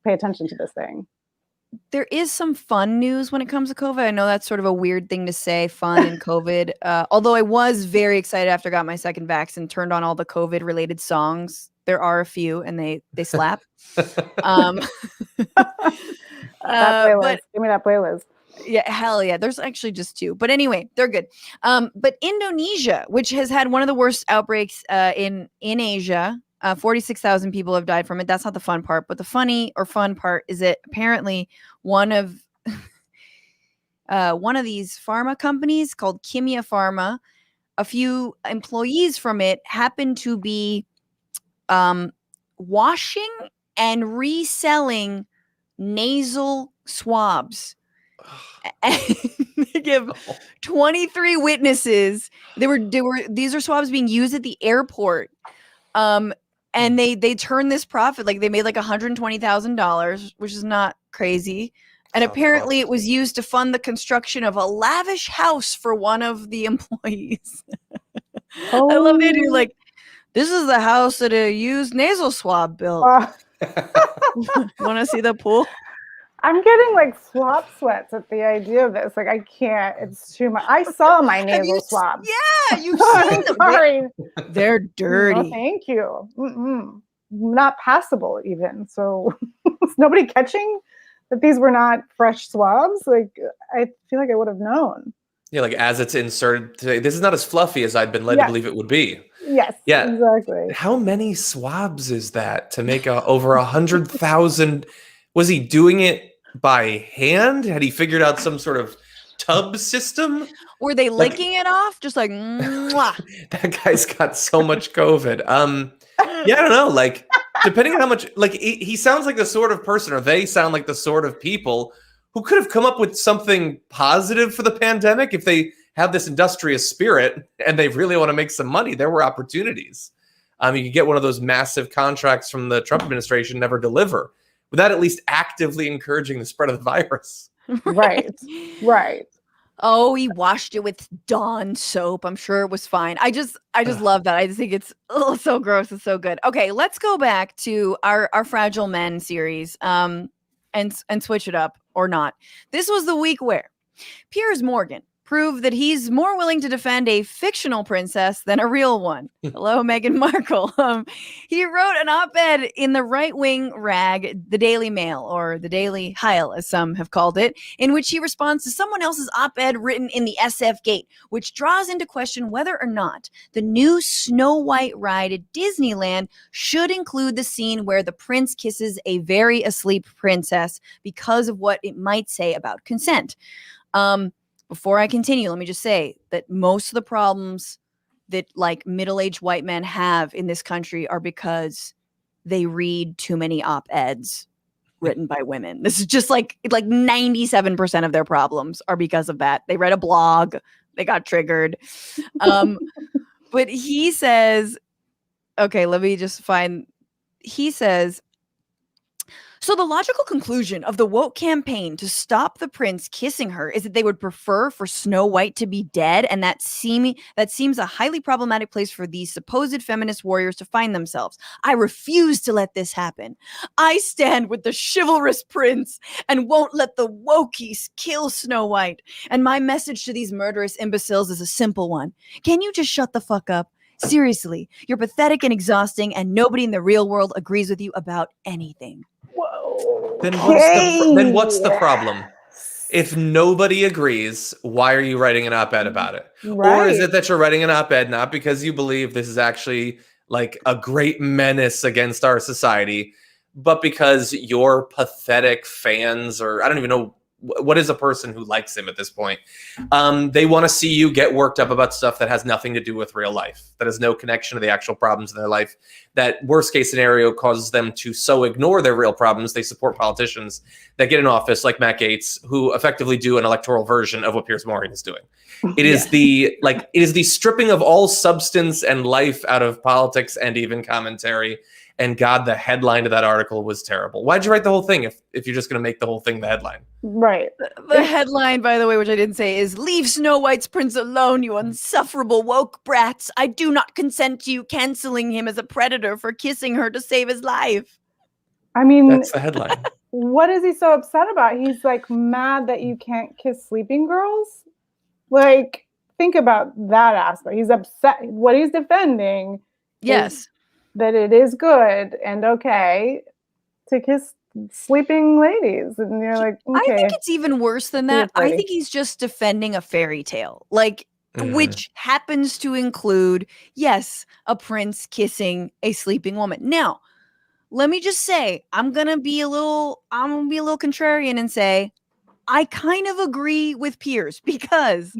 pay attention to this thing. There is some fun news when it comes to COVID. I know that's sort of a weird thing to say, fun and COVID. Although I was very excited after I got my second vax and turned on all the COVID related songs. There are a few and they slap. That playlist. But Give me that playlist. yeah, hell yeah. There's actually just 2. But anyway, they're good. But Indonesia, which has had one of the worst outbreaks in Asia, 46,000 people have died from it. That's not the fun part. But the fun part is that apparently one of these pharma companies called Kimia Pharma, a few employees from it happened to be washing and reselling nasal swabs. And they give 23 witnesses. These are swabs being used at the airport. And they turned this profit, like they made like $120,000, which is not crazy. And apparently it was used to fund the construction of a lavish house for one of the employees. I love the idea, like, this is the house that a used nasal swab built. Want to see the pool? I'm getting like swab sweats at the idea of this. Like, I can't. It's too much. I saw my nasal swabs. Yeah, you've seen them. Sorry. They're dirty. No, thank you. Not passable even. So is nobody catching that these were not fresh swabs? Like, I feel like I would have known. Yeah, like as it's inserted today, this is not as fluffy as I'd been led to believe it would be. Yes. Yeah. Exactly. How many swabs is that to make over 100,000? Was he doing it by hand? Had he figured out some sort of tub system. Were they licking it off? Just like, mwah. That guy's got so much COVID. Yeah, I don't know. Like, depending on how much, like, he sounds like the sort of person, or they sound like the sort of people who could have come up with something positive for the pandemic if they have this industrious spirit and they really want to make some money. There were opportunities. You could get one of those massive contracts from the Trump administration, never deliver, without at least actively encouraging the spread of the virus. Right. Oh, he washed it with Dawn soap. I'm sure it was fine. I just love that. I just think it's so gross. It's so good. Okay, let's go back to our Fragile Men series and switch it up or not. This was the week where Piers Morgan proved that he's more willing to defend a fictional princess than a real one. Hello, Meghan Markle. He wrote an op-ed in the right-wing rag, the Daily Mail, or the Daily Heil, as some have called it, in which he responds to someone else's op-ed written in the SF Gate, which draws into question whether or not the new Snow White ride at Disneyland should include the scene where the prince kisses a very asleep princess because of what it might say about consent. Before I continue, let me just say that most of the problems that like middle-aged white men have in this country are because they read too many op-eds written by women. This is just like 97% of their problems are because of that. They read a blog, they got triggered. But he says, okay, let me just find, he says, so the logical conclusion of the woke campaign to stop the prince kissing her is that they would prefer for Snow White to be dead, and that seems a highly problematic place for these supposed feminist warriors to find themselves. I refuse to let this happen. I stand with the chivalrous prince and won't let the wokies kill Snow White. And my message to these murderous imbeciles is a simple one. Can you just shut the fuck up? Seriously, you're pathetic and exhausting, and nobody in the real world agrees with you about anything. Then what's the problem? If nobody agrees, why are you writing an op-ed about it? Right. Or is it that you're writing an op-ed not because you believe this is actually like a great menace against our society, but because your pathetic fans, or I don't even know what is a person who likes him at this point, they want to see you get worked up about stuff that has nothing to do with real life, that has no connection to the actual problems in their life. That worst case scenario causes them to so ignore their real problems, they support politicians that get in office like Matt Gaetz, who effectively do an electoral version of what Piers Morgan is doing. It is it is the stripping of all substance and life out of politics and even commentary. And God, the headline of that article was terrible. Why'd you write the whole thing if you're just going to make the whole thing the headline? Right. The headline, by the way, which I didn't say, is "Leave Snow White's prince alone, you insufferable woke brats. I do not consent to you canceling him as a predator for kissing her to save his life." I mean, That's the headline. What is he so upset about? He's like mad that you can't kiss sleeping girls. Like, think about that aspect. He's upset. What he's defending, Yes, that it is good and okay to kiss sleeping ladies, and you're like, okay. I think it's even worse than that. I think he's just defending a fairy tale, like which happens to include, yes, a prince kissing a sleeping woman. Now, let me just say, I'm gonna be a little contrarian and say I kind of agree with Piers, because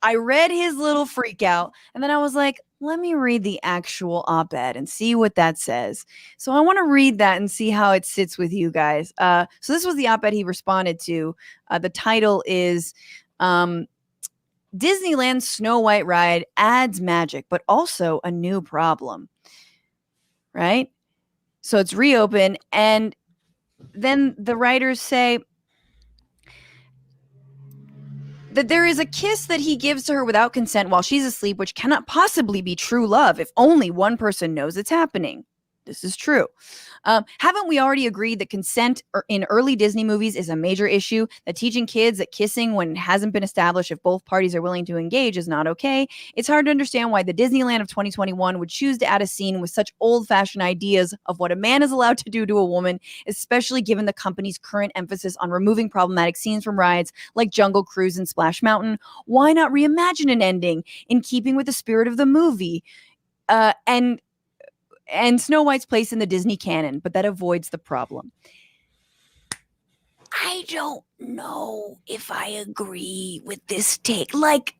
I read his little freak out and then I was like, let me read the actual op-ed and see what that says. So I want to read that and see how it sits with you guys. So this was the op-ed he responded to. The title is Disneyland Snow White Ride adds magic, but also a new problem. Right? So it's reopened, and then the writers say that there is a kiss that he gives to her without consent while she's asleep, which cannot possibly be true love if only one person knows it's happening. This is true. Haven't we already agreed that consent in early Disney movies is a major issue? That teaching kids that kissing when it hasn't been established if both parties are willing to engage is not okay? It's hard to understand why the Disneyland of 2021 would choose to add a scene with such old-fashioned ideas of what a man is allowed to do to a woman, especially given the company's current emphasis on removing problematic scenes from rides like Jungle Cruise and Splash Mountain. Why not reimagine an ending in keeping with the spirit of the movie? And Snow White's place in the Disney canon, but that avoids the problem. I don't know if I agree with this take. Like,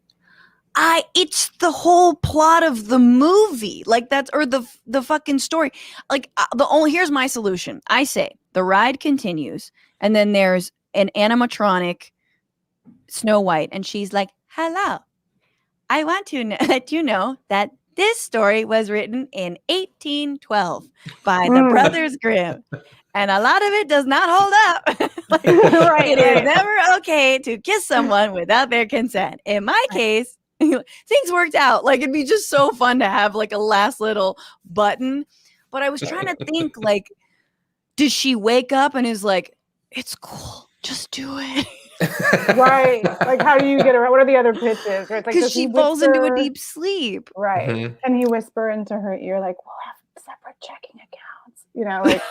it's the whole plot of the movie. Like, that's, or the fucking story. Like, here's my solution. I say the ride continues, and then there's an animatronic Snow White, and she's like, hello, I want to let you know that this story was written in 1812 by the Brothers Grimm. And a lot of it does not hold up. Like, it is never okay to kiss someone without their consent. In my case, things worked out. Like, it'd be just so fun to have like a last little button. But I was trying to think, like, did she wake up and is like, it's cool, just do it? Right. Like, how do you get around? What are the other pitches? Right. Because she falls into a deep sleep. Right. Mhm. And he whisper into her ear, like, we'll have separate checking accounts. You know, like,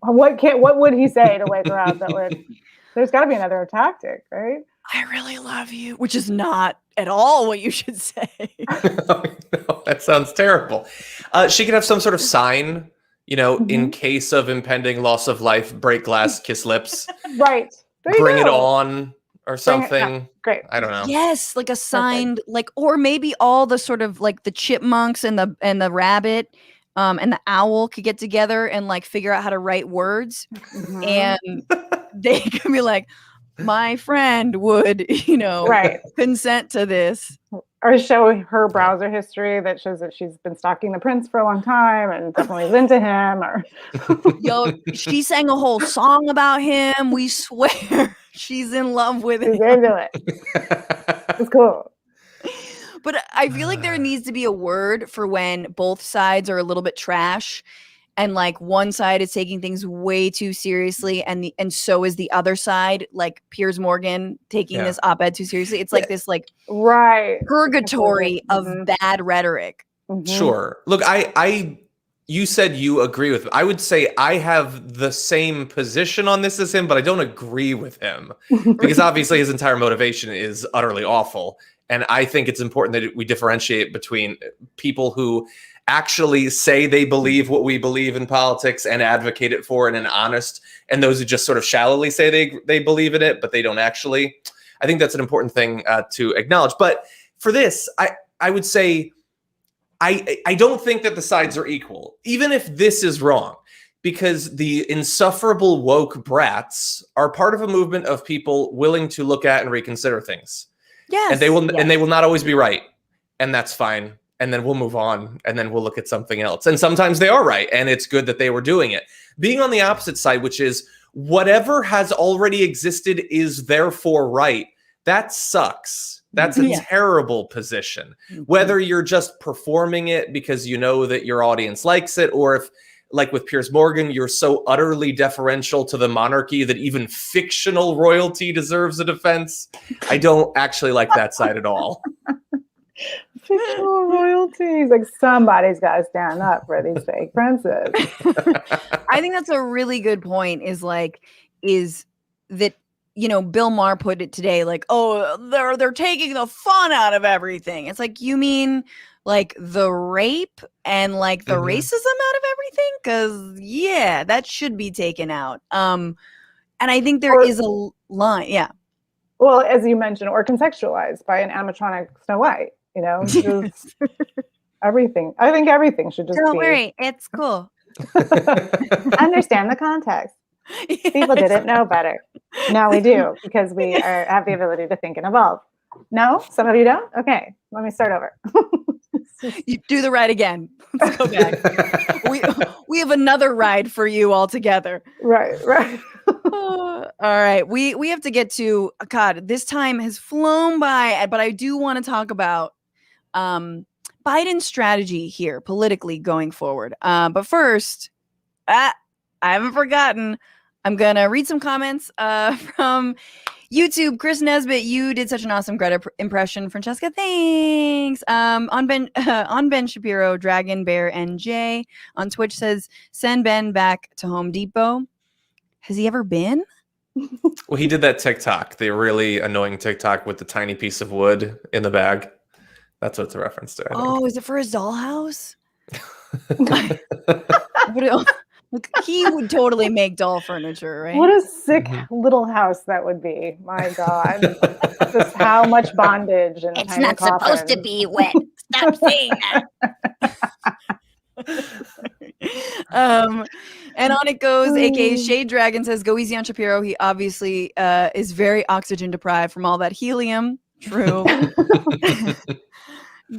what would he say to wake her up? There's got to be another tactic, right? I really love you, which is not at all what you should say. No, that sounds terrible. She could have some sort of sign, in case of impending loss of life, break glass, kiss lips. Right. Bring it on or something. Great. I don't know. Yes, like a signed, or maybe all the sort of like the chipmunks and the rabbit and the owl could get together and like figure out how to write words. And they can be like, my friend would, consent to this. Or show her browser history that shows that she's been stalking the prince for a long time and definitely is into him. Or yo, she sang a whole song about him. We swear she's in love with him. She's into it. It's cool. But I feel like there needs to be a word for when both sides are a little bit trash, and like one side is taking things way too seriously, and so is the other side, like Piers Morgan taking this op-ed too seriously. It's like this like purgatory of bad rhetoric. Sure. Look, you said you agree with him. I would say I have the same position on this as him, but I don't agree with him because obviously his entire motivation is utterly awful. And I think it's important that we differentiate between people who actually say they believe what we believe in politics and advocate it for in an honest, and those who just sort of shallowly say they believe in it, but they don't actually. I think that's an important thing to acknowledge. But for this, I would say I don't think that the sides are equal, even if this is wrong, because the insufferable woke brats are part of a movement of people willing to look at and reconsider things. Yes. And they will not always be right. And that's fine. And then we'll move on, and then we'll look at something else. And sometimes they are right, and it's good that they were doing it. Being on the opposite side, which is whatever has already existed is therefore right, that sucks. That's a terrible position. Whether you're just performing it because you know that your audience likes it, or if, like with Piers Morgan, you're so utterly deferential to the monarchy that even fictional royalty deserves a defense. I don't actually like that side at all. Fictional royalties, like somebody's got to stand up for these fake princes. I think that's a really good point. Is that Bill Maher put it today, like, oh, they're taking the fun out of everything. It's like, you mean like the rape and like the racism out of everything? Because that should be taken out. And I think there is a line. Yeah. Well, as you mentioned, or contextualized by an animatronic Snow White. Just everything. I think everything should just Don't worry, it's cool. Understand the context. People didn't know better. Now we do, because we have the ability to think and evolve. No? Some of you don't? Okay, let me start over. You do the ride again. Let's go back. We have another ride for you all together. Right. All right. We have to get to, God, this time has flown by, but I do want to talk about Biden's strategy here politically going forward. But first, I haven't forgotten. I'm going to read some comments from YouTube. Chris Nesbitt, you did such an awesome Greta impression. Francesca, thanks. On Ben Shapiro, Dragon Bear NJ on Twitch says, send Ben back to Home Depot. Has he ever been? Well, he did that TikTok, the really annoying TikTok with the tiny piece of wood in the bag. That's what it's a reference to. Oh, is it for his dollhouse? Look, he would totally make doll furniture, right? What a sick little house that would be. My God. Just how much bondage and It's tiny not supposed to coffins. be wet. Stop saying that. And on it goes, aka Shade Dragon says, go easy on Shapiro. He obviously is very oxygen deprived from all that helium. True.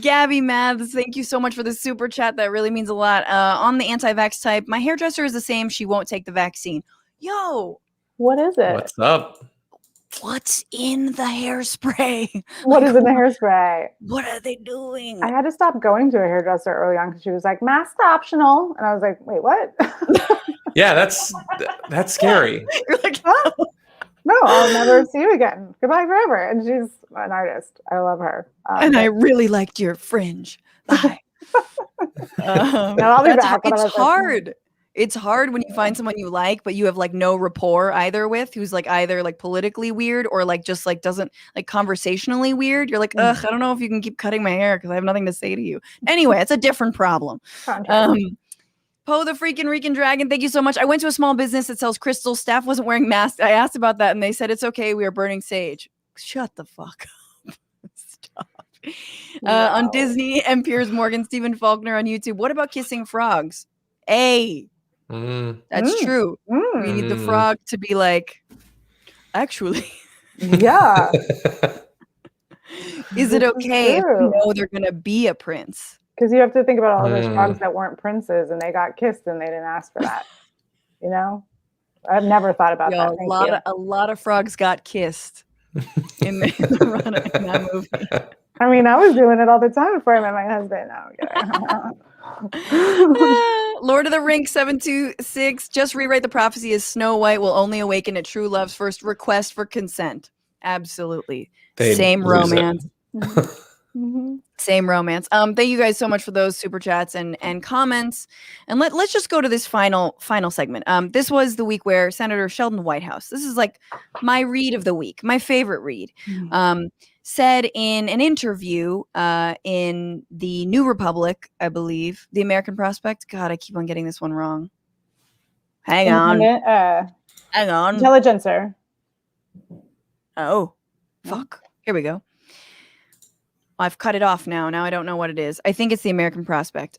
Gabby Maths, thank you so much for the super chat. That really means a lot. On the anti-vax type, my hairdresser is the same. She won't take the vaccine. Yo, What is it? What's up? what's in the hairspray? What is in the hairspray? What are they doing? I had to stop going to a hairdresser early on because she was like, mask optional. And I was like, wait, what? Yeah, that's scary. You're like, Huh? No, I'll never see you again. Goodbye forever. And she's an artist. I love her. and I really liked your fringe. Bye. No, I'll be That's back. it's hard. It's hard when you find someone you like, but you have like no rapport either with, who's like either like politically weird or like just like doesn't like conversationally weird. You're like, ugh, I don't know if you can keep cutting my hair because I have nothing to say to you. Anyway, it's a different problem. Poe the freaking Rican Dragon, thank you so much. I went to a small business that sells crystals. Staff wasn't wearing masks. I asked about that and they said it's okay. We are burning sage. Shut the fuck up. Stop. On Disney, M. Piers Morgan, Stephen Faulkner on YouTube. What about kissing frogs? That's true. We need the frog to be like, actually. Yeah. Is it okay if you know they're going to be a prince? Because you have to think about all those frogs that weren't princes and they got kissed and they didn't ask for that. You know? I've never thought about that. A lot of frogs got kissed in the run of that movie. I mean, I was doing it all the time before I met my husband. No, Lord of the Rink 726. Just rewrite the prophecy as Snow White will only awaken at true love's first request for consent. Absolutely. Same romance. Same romance. Thank you guys so much for those super chats and comments. And let's just go to this final segment. This was the week where Senator Sheldon Whitehouse, this is like my read of the week, my favorite read, said in an interview in the New Republic, I believe, the American Prospect. God, I keep on getting this one wrong. Hang on. Intelligencer. Oh, fuck. Here we go. I've cut it off now. Now I don't know what it is. I think it's the American Prospect.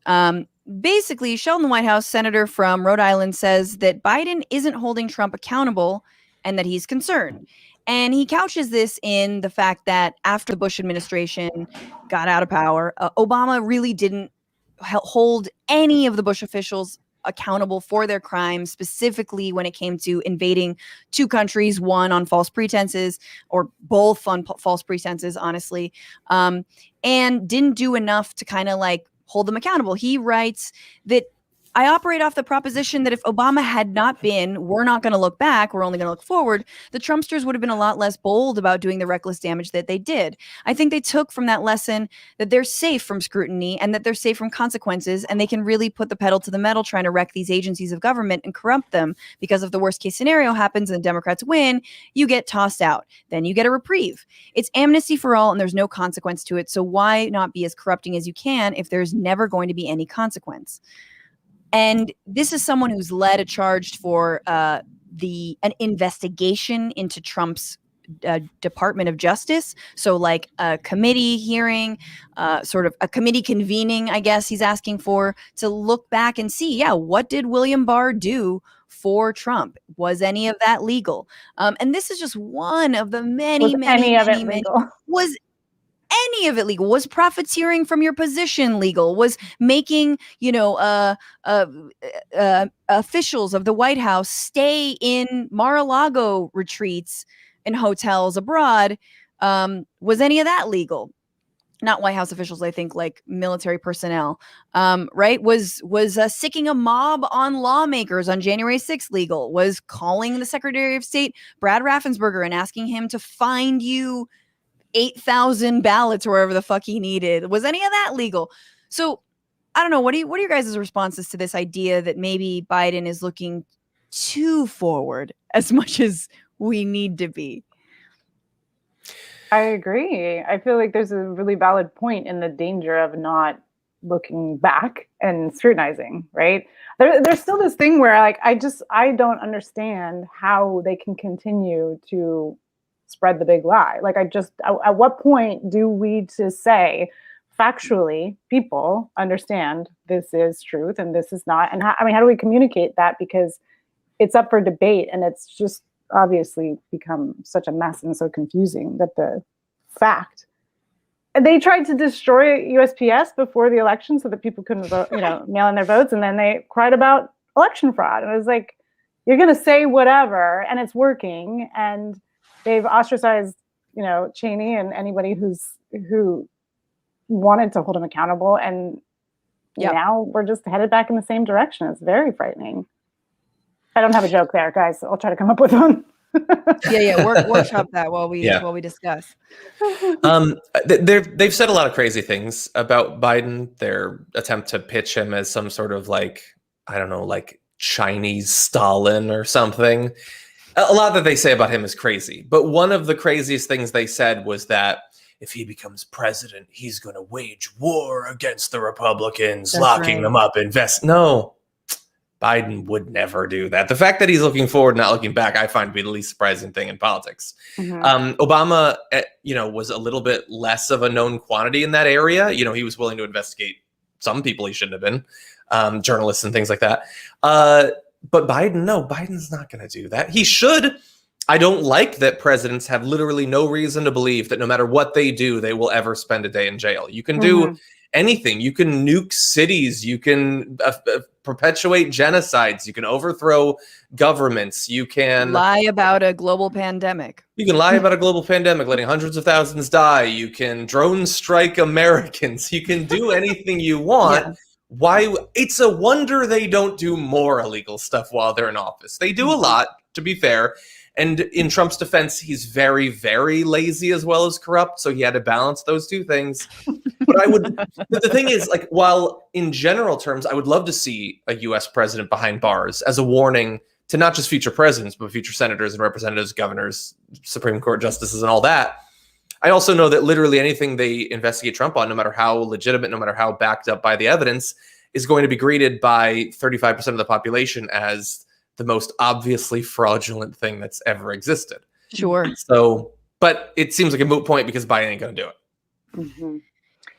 Basically, Sheldon Whitehouse, senator from Rhode Island, says that Biden isn't holding Trump accountable and that he's concerned. And he couches this in the fact that after the Bush administration got out of power, Obama really didn't hold any of the Bush officials accountable for their crimes, specifically when it came to invading two countries, one on false pretenses or both on false pretenses, honestly, and didn't do enough to kind of like hold them accountable. He writes that I operate off the proposition that if Obama had not been, we're not going to look back, we're only going to look forward, the Trumpsters would have been a lot less bold about doing the reckless damage that they did. I think they took from that lesson that they're safe from scrutiny and that they're safe from consequences, and they can really put the pedal to the metal trying to wreck these agencies of government and corrupt them, because if the worst case scenario happens and the Democrats win, you get tossed out. Then you get a reprieve. It's amnesty for all and there's no consequence to it. So why not be as corrupting as you can if there's never going to be any consequence? And this is someone who's led a charge for an investigation into Trump's Department of Justice. So like a committee hearing, sort of a committee convening, I guess he's asking for, to look back and see, what did William Barr do for Trump? Was any of that legal? And this is just one of the many, was any of it legal? Was profiteering from your position legal? Was making, officials of the White House stay in Mar-a-Lago retreats and hotels abroad? Was any of that legal? Not White House officials, I think, like military personnel, right? Was sicking a mob on lawmakers on January 6th legal? Was calling the Secretary of State, Brad Raffensperger, and asking him to find you 8,000 ballots or wherever the fuck he needed? Was any of that legal? So I don't know. What are your guys' responses to this idea that maybe Biden is looking too forward as much as we need to be? I agree. I feel like there's a really valid point in the danger of not looking back and scrutinizing, right? There's still this thing where like I don't understand how they can continue to spread the big lie. Like at what point do we just say factually people understand this is truth and this is not? And how do we communicate that? Because it's up for debate and it's just obviously become such a mess and so confusing that the fact. They tried to destroy USPS before the election so that people couldn't vote, mail in their votes. And then they cried about election fraud. And it was like, you're going to say whatever and it's working. And they've ostracized, Cheney and anybody who wanted to hold him accountable. And now we're just headed back in the same direction. It's very frightening. I don't have a joke there, guys. I'll try to come up with one. Workshop that while we discuss. They've said a lot of crazy things about Biden. Their attempt to pitch him as some sort of like Chinese Stalin or something. A lot that they say about him is crazy. But one of the craziest things they said was that if he becomes president, he's going to wage war against the Republicans, locking them up, No. Biden would never do that. The fact that he's looking forward, not looking back, I find to be the least surprising thing in politics. Obama, was a little bit less of a known quantity in that area. He was willing to investigate some people he shouldn't have been, journalists and things like that. But Biden, no, Biden's not going to do that. He should. I don't like that presidents have literally no reason to believe that no matter what they do, they will ever spend a day in jail. You can do anything. You can nuke cities. You can perpetuate genocides. You can overthrow governments. You can lie about a global pandemic. You can lie about a global pandemic, letting hundreds of thousands die. You can drone strike Americans. You can do anything you want. Why? It's a wonder they don't do more illegal stuff while they're in office. They do a lot, to be fair. And in Trump's defense, he's very, very lazy as well as corrupt. So he had to balance those two things. But the thing is, like, while in general terms, I would love to see a US president behind bars as a warning to not just future presidents, but future senators and representatives, governors, Supreme Court justices, and all that. I also know that literally anything they investigate Trump on, no matter how legitimate, no matter how backed up by the evidence, is going to be greeted by 35% of the population as the most obviously fraudulent thing that's ever existed. Sure. So, but it seems like a moot point because Biden ain't going to do it.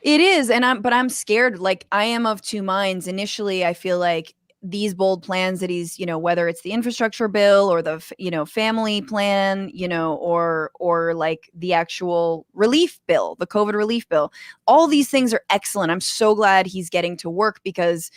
It is. But I'm scared. Like, I am of two minds. Initially, I feel like these bold plans that he's, whether it's the infrastructure bill or the, family plan, or like the actual relief bill, the COVID relief bill, all these things are excellent. I'm so glad he's getting to work because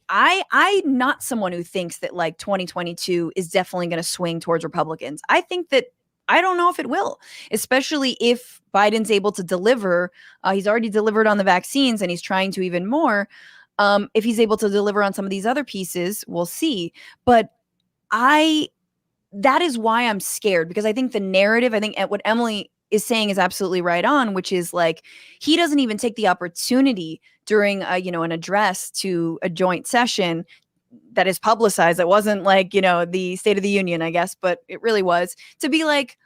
I'm not someone who thinks that like 2022 is definitely going to swing towards Republicans. I think that I don't know if it will, especially if Biden's able to deliver. He's already delivered on the vaccines and he's trying to even more. If he's able to deliver on some of these other pieces, we'll see. But that is why I'm scared, because I think the narrative, what Emily is saying is absolutely right on, which is like, he doesn't even take the opportunity during an address to a joint session that is publicized. It wasn't like, the State of the Union, I guess, but it really was, to be like,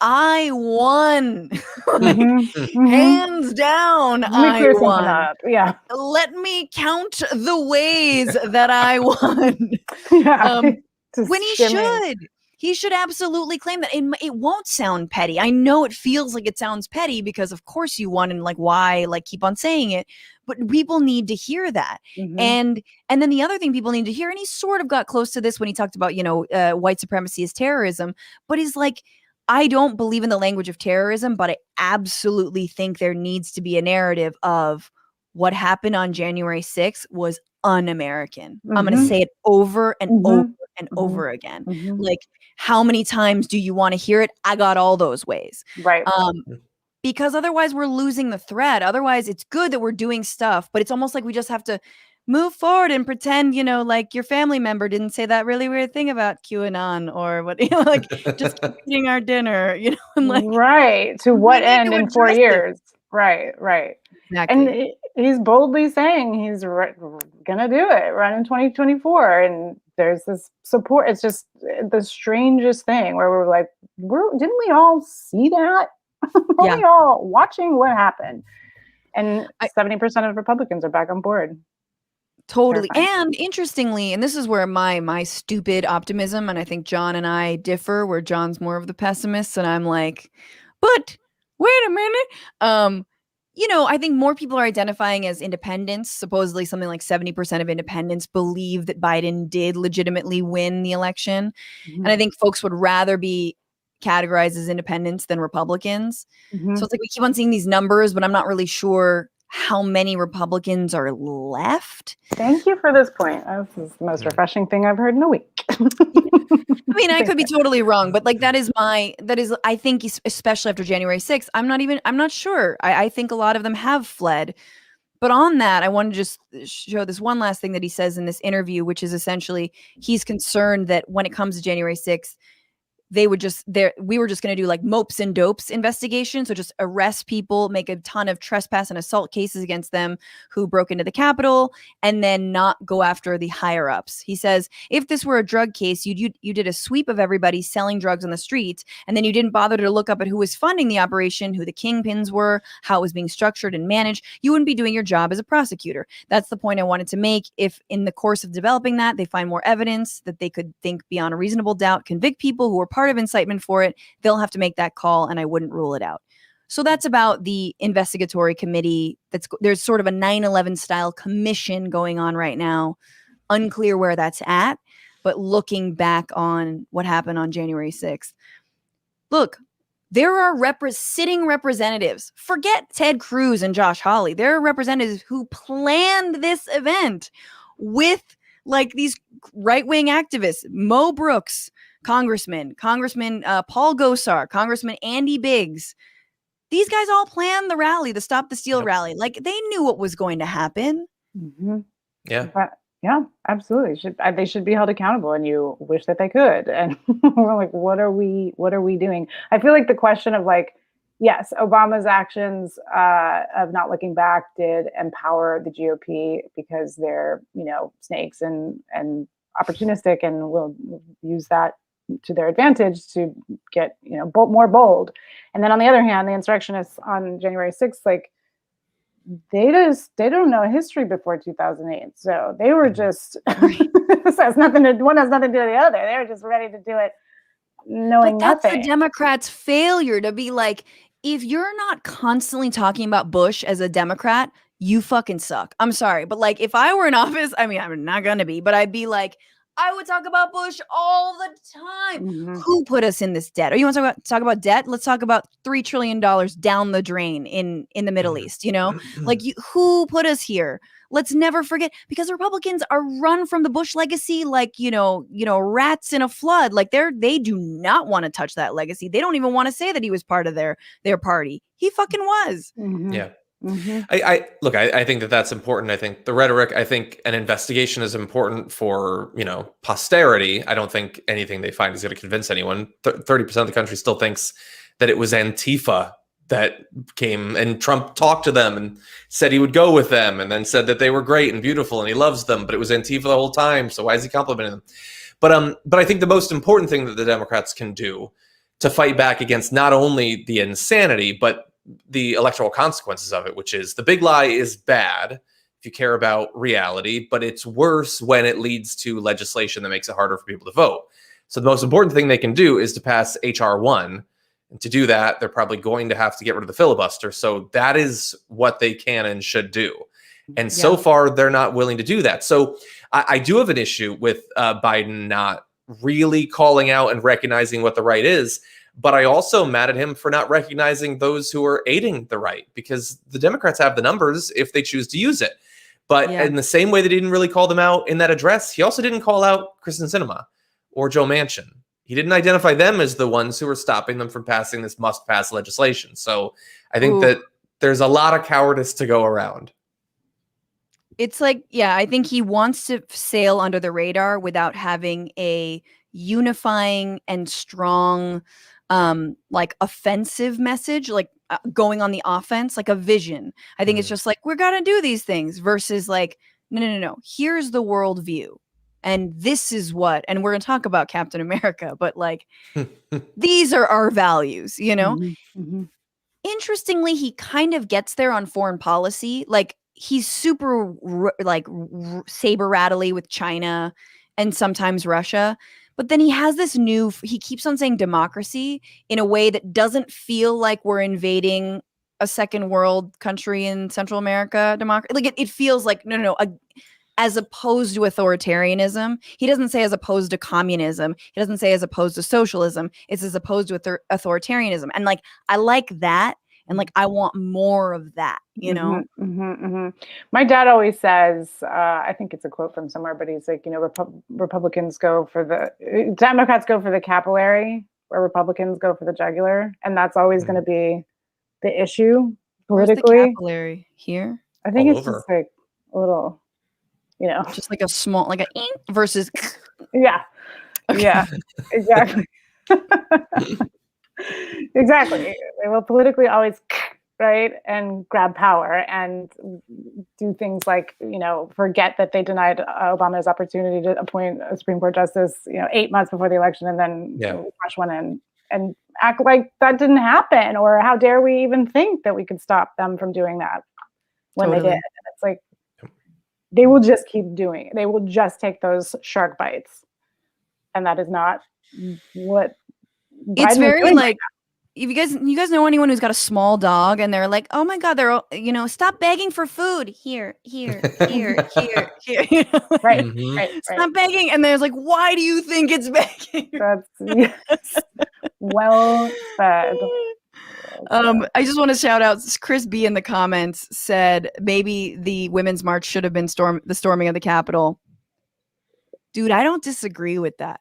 I won. Hands down, I won. Yeah. Let me count the ways that I won. When he should absolutely claim that. It won't sound petty. I know it feels like it sounds petty because of course you won, and like, why like keep on saying it, but people need to hear that. And then the other thing people need to hear, and he sort of got close to this when he talked about, white supremacy is terrorism, but he's like, I don't believe in the language of terrorism, but I absolutely think there needs to be a narrative of what happened on January 6th was un-American. I'm going to say it over and over and over again. Like, how many times do you want to hear it? I got all those ways. Right. Because otherwise we're losing the thread. Otherwise it's good that we're doing stuff, but it's almost like we just have to move forward and pretend, like your family member didn't say that really weird thing about QAnon or what, like just keep eating our dinner, and like, right. To what end in 4 years? Right. Exactly. And he's boldly saying he's gonna do it, run in 2024, and there's this support. It's just the strangest thing where we're like, didn't we all see that? Were we all watching what happened? And 70% of Republicans are back on board. Totally. Terrifying. And interestingly, and this is where my stupid optimism, and I think John and I differ, where John's more of the pessimist, and I'm like, but wait a minute. I think more people are identifying as independents. Supposedly something like 70% of independents believe that Biden did legitimately win the election. Mhm. And I think folks would rather be categorized as independents than Republicans. Mhm. So it's like we keep on seeing these numbers, but I'm not really sure how many Republicans are left. Thank you for this point. This is the most refreshing thing I've heard in a week. I mean, I could be totally wrong, but like that is I think especially after January 6th, I'm not sure. I think a lot of them have fled. But on that, I want to just show this one last thing that he says in this interview, which is essentially he's concerned that when it comes to January 6th, we were just going to do like mopes and dopes investigation. So just arrest people, make a ton of trespass and assault cases against them who broke into the Capitol, and then not go after the higher ups. He says, if this were a drug case, you did a sweep of everybody selling drugs on the streets, and then you didn't bother to look up at who was funding the operation, who the kingpins were, how it was being structured and managed. You wouldn't be doing your job as a prosecutor. That's the point I wanted to make. If in the course of developing that, they find more evidence that they could think beyond a reasonable doubt, convict people who were part of incitement for it, they'll have to make that call, and I wouldn't rule it out. So that's about the investigatory committee. There's sort of a 9/11 style commission going on right now. Unclear where that's at, but looking back on what happened on January 6th. Look, there are sitting representatives. Forget Ted Cruz and Josh Hawley. There are representatives who planned this event with like these right-wing activists, Mo Brooks, Congressman Paul Gosar, Congressman Andy Biggs. These guys all planned the rally, the Stop the Steal rally. Like they knew what was going to happen. Mm-hmm. Yeah. Yeah, absolutely. They should be held accountable, and you wish that they could. And we're like, what are we doing? I feel like the question of like, yes, Obama's actions of not looking back did empower the GOP because they're, snakes and opportunistic and will use that to their advantage to get, more bold. And then on the other hand, the insurrectionists on January 6th, like they don't know history before 2008. So they were just, one has nothing to do with the other. They were just ready to do it knowing that's nothing. the Democrats' failure to be like, if you're not constantly talking about Bush as a Democrat, you fucking suck. I'm sorry. But like, if I were in office, I mean, I'm not going to be, but I'd be like, I would talk about Bush all the time. Mm-hmm. Who put us in this debt? Or you want to talk about debt? Let's talk about $3 trillion down the drain in the Middle East. Like who put us here? Let's never forget, because Republicans are run from the Bush legacy like, rats in a flood. Like they do not want to touch that legacy. They don't even want to say that he was part of their party. He fucking was. Mm-hmm. Yeah. Mm-hmm. I think that's important. I think the rhetoric, I think an investigation is important for, posterity. I don't think anything they find is going to convince anyone. 30% of the country still thinks that it was Antifa that came, and Trump talked to them and said he would go with them, and then said that they were great and beautiful and he loves them, but it was Antifa the whole time. So why is he complimenting them? But I think the most important thing that the Democrats can do to fight back against not only the insanity, but the electoral consequences of it, which is the big lie is bad if you care about reality, but it's worse when it leads to legislation that makes it harder for people to vote. So the most important thing they can do is to pass H.R. 1. And to do that, they're probably going to have to get rid of the filibuster. So that is what they can and should do. And so far, they're not willing to do that. So I do have an issue with Biden not really calling out and recognizing what the right is. But I also mad at him for not recognizing those who are aiding the right, because the Democrats have the numbers if they choose to use it. But in the same way that he didn't really call them out in that address, he also didn't call out Kristen Sinema or Joe Manchin. He didn't identify them as the ones who were stopping them from passing this must-pass legislation. So I think that there's a lot of cowardice to go around. It's like, I think he wants to sail under the radar without having a unifying and strong like offensive message, like going on the offense, like a vision. I think it's just like, we're gonna do these things versus like, no. Here's the worldview. And this is what, and we're gonna talk about Captain America, but like, these are our values, Mm-hmm. Mm-hmm. interestingly, he kind of gets there on foreign policy. Like he's super saber rattly with China and sometimes Russia. But then he has this he keeps on saying democracy in a way that doesn't feel like we're invading a second world country in Central America. Democracy, like it feels like no, as opposed to authoritarianism. He doesn't say as opposed to communism. He doesn't say as opposed to socialism. It's as opposed to authoritarianism. And like, I like that. And like, I want more of that, you know? My dad always says, I think it's a quote from somewhere, but he's like, Republicans go for Democrats go for the capillary, where Republicans go for the jugular. And that's always going to be the issue politically. Where's the capillary? Here? I think All it's over. just like a little, just like a small, like a versus. Yeah. Okay. Yeah, exactly. Exactly. They will politically always, right, and grab power and do things like, forget that they denied Obama his opportunity to appoint a Supreme Court justice, 8 months before the election, and then rush one in and act like that didn't happen, or how dare we even think that we could stop them from doing that when they did. And it's like, they will just keep doing it. They will just take those shark bites. And that is not what it's very like, if you guys know anyone who's got a small dog and they're like, oh my God, they're, stop begging for food. Here. Right. Stop begging. And there's like, why do you think it's begging? That's well said. I just want to shout out Chris B in the comments said maybe the Women's March should have been the storming of the Capitol. Dude, I don't disagree with that.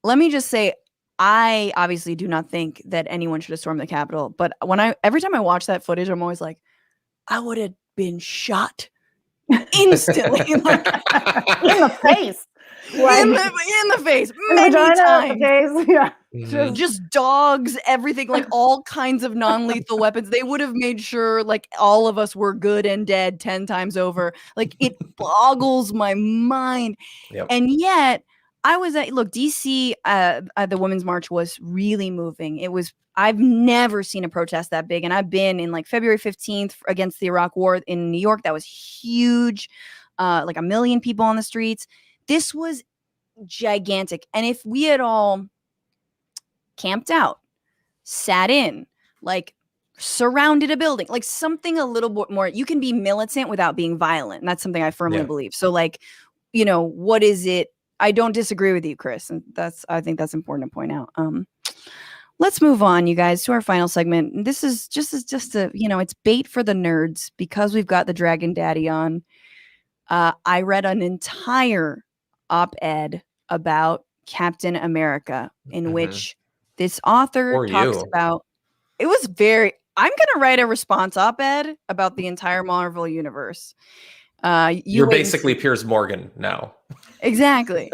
Let me just say, I obviously do not think that anyone should have stormed the Capitol, but every time I watch that footage, I'm always like, I would have been shot instantly, like, in the face. In the face, many times. Yeah. Just dogs, everything, like all kinds of non-lethal weapons. They would have made sure like all of us were good and dead 10 times over. Like it boggles my mind. Yep. And yet look, DC, the Women's March was really moving. I've never seen a protest that big. And I've been in like February 15th against the Iraq war in New York. That was huge. Like 1 million people on the streets. This was gigantic. And if we had all camped out, sat in, like surrounded a building, like something a little bit more, you can be militant without being violent. And that's something I firmly believe. So like, what is it? I don't disagree with you, Chris. And I think that's important to point out. Let's move on, you guys, to our final segment. This is just a, it's bait for the nerds because we've got the Dragon Daddy on. I read an entire op-ed about Captain America in which this author talks about, it was I'm going to write a response op-ed about the entire Marvel universe. You're basically Piers Morgan now. Exactly.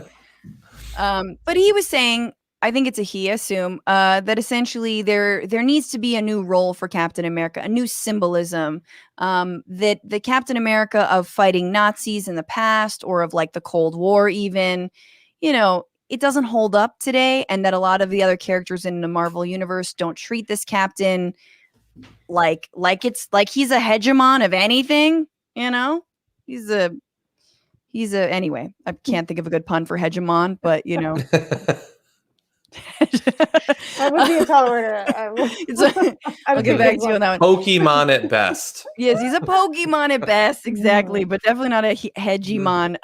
But he was saying, I think it's a he, assume, that essentially there needs to be a new role for Captain America, a new symbolism, that the Captain America of fighting Nazis in the past or of like the Cold War even, it doesn't hold up today, and that a lot of the other characters in the Marvel universe don't treat this Captain like it's like he's a hegemon of anything, He's a anyway, I can't think of a good pun for hegemon, but That would be a tall order. I'll get back to you on that one. Pokemon at best. Yes, he's a Pokemon at best, exactly, but definitely not a hegemon.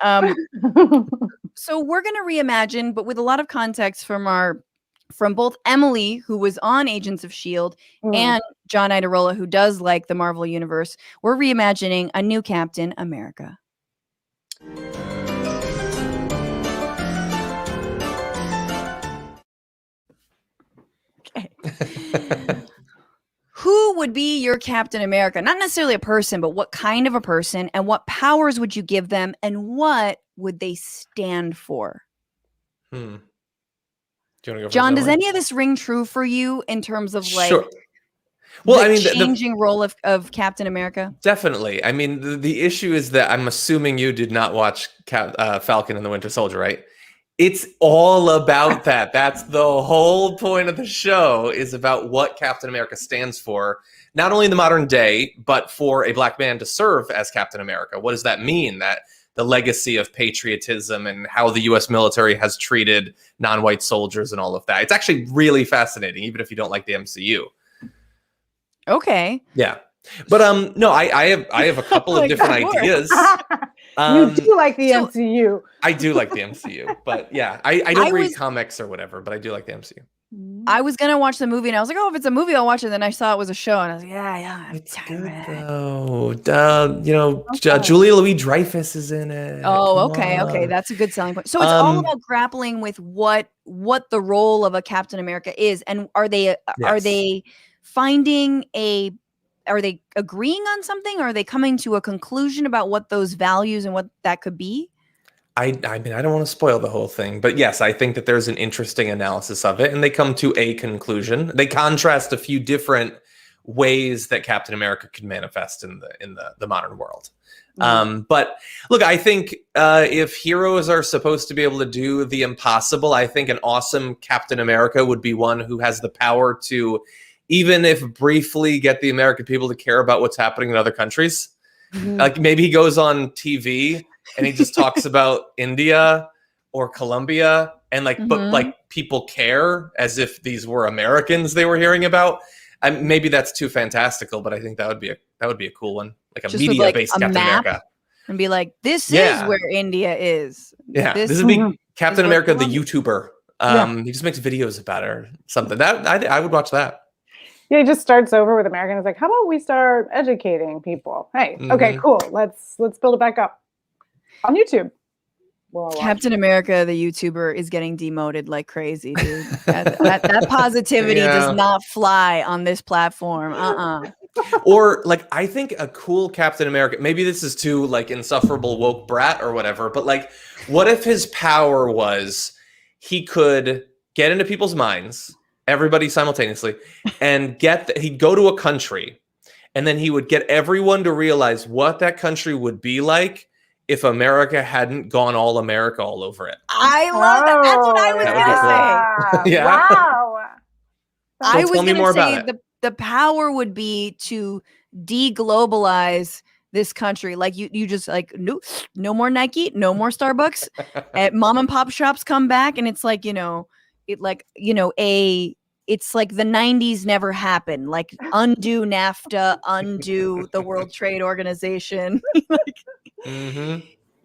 So we're gonna reimagine, but with a lot of context from both Emily, who was on Agents of S.H.I.E.L.D., and John Iadarola, who does like the Marvel Universe. We're reimagining a new Captain America. Okay. Who would be your Captain America? Not necessarily a person, but what kind of a person, and what powers would you give them, and what would they stand for? Do you want to go John, does any of this ring true for you in terms of like the changing role of Captain America? Definitely. I mean, the issue is that I'm assuming you did not watch Falcon and the Winter Soldier, right? It's all about that. That's the whole point of the show, is about what Captain America stands for, not only in the modern day, but for a black man to serve as Captain America. What does that mean? That the legacy of patriotism and how the U.S. military has treated non-white soldiers and all of that. It's actually really fascinating, even if you don't like the MCU. Okay. Yeah. But no, I have a couple of Like different that works. ideas. You do like the so- MCU. I do like the MCU, but yeah, I don't read was- comics or whatever, but I do like the MCU. I was gonna watch the movie, and I was like, "Oh, if it's a movie, I'll watch it." Then I saw it was a show, and I was like, "Yeah, I'm It's tired good of it." though. Okay. Julia Louis-Dreyfus is in it. Oh, Come okay, on. that's a good selling point. So it's all Um, about grappling with what the role of a Captain America is, and are they Yes. finding a are they agreeing on something? Or are they coming to a conclusion about what those values and what that could be? I mean, I don't want to spoil the whole thing, but yes, I think that there's an interesting analysis of it, and they come to a conclusion. They contrast a few different ways that Captain America could manifest in the modern world. But look, I think if heroes are supposed to be able to do the impossible, I think an awesome Captain America would be one who has the power to, even if briefly, get the American people to care about what's happening in other countries. Like maybe he goes on TV and he just talks about India or Colombia, and but like people care as if these were Americans they were hearing about. Maybe that's too fantastical, but I think that would be a cool one, like a Just with, media-based like, a Captain map? America. And be like, "This Yeah. is where India is." Yeah, This this would be Captain what America, the Colombia- YouTuber. He just makes videos about it or something. That I would watch that. Yeah, he just starts over with America and is like, how about we start educating people? Hey, okay, cool. Let's build it back up on YouTube. Well, Captain America, the YouTuber, is getting demoted like crazy, dude. that positivity Yeah. does not fly on this platform. Or like, I think a cool Captain America, maybe this is too like insufferable woke brat or whatever, but like, what if his power was he could get into people's minds, everybody simultaneously, and he'd go to a country, and then he would get everyone to realize what that country would be like if America hadn't gone all America all over it. I love that. That's what I was That gonna would be say. Yeah. Wow. I So was tell me gonna more say about it. the power would be to deglobalize this country. Like you just like no more Nike, no more Starbucks. At mom and pop shops come back, and it's like, it's like the 90s never happened. Like undo NAFTA, undo the World Trade Organization.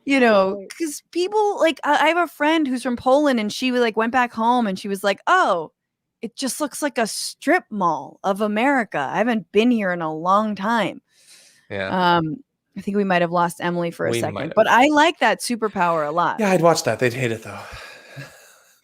Because people like I have a friend who's from Poland, and she went back home, and she was like, "Oh, it just looks like a strip mall of America. I haven't been here in a long time." Yeah. I think we might have lost Emily for a We might second, have. but I like that superpower a lot. Yeah, I'd watch that. They'd hate it though.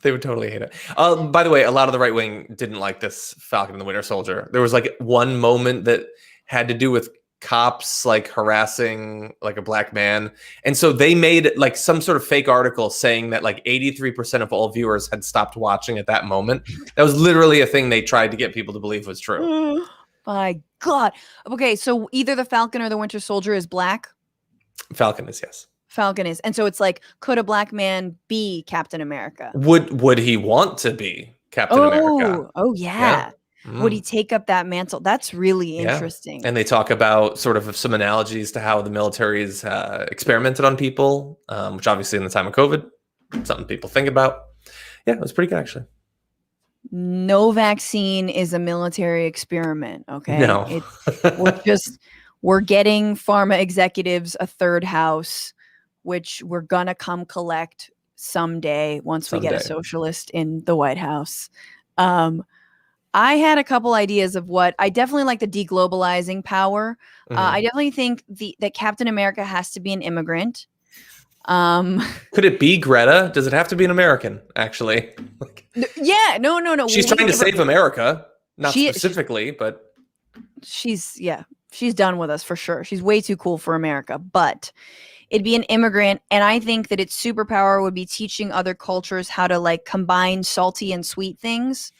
They would totally hate it. By the way, a lot of the right wing didn't like this Falcon and the Winter Soldier. There was like one moment that had to do with cops like harassing like a black man, and so they made like some sort of fake article saying that like 83% of all viewers had stopped watching at that moment. That was literally a thing they tried to get people to believe was true. My God. Okay, so either the Falcon or the Winter Soldier is black. Falcon is, yes. Falcon is, and so it's like, could a black man be Captain America? Would he want to be Captain America? Oh yeah. Would he take up that mantle? That's really interesting. And they talk about sort of some analogies to how the military's experimented on people, which obviously in the time of COVID, something people think about. Yeah, it was pretty good actually. No vaccine is a military experiment. Okay, No. we're getting pharma executives a third house, which we're gonna come collect someday once we get a socialist in the White House. I had a couple ideas of what I definitely like the deglobalizing power. I definitely think that Captain America has to be an immigrant. Could it be Greta? Does it have to be an American? Actually, yeah, no. She's trying to save America, not She- specifically, but she's done with us for sure. She's way too cool for America, but it'd be an immigrant. And I think that its superpower would be teaching other cultures how to like combine salty and sweet things.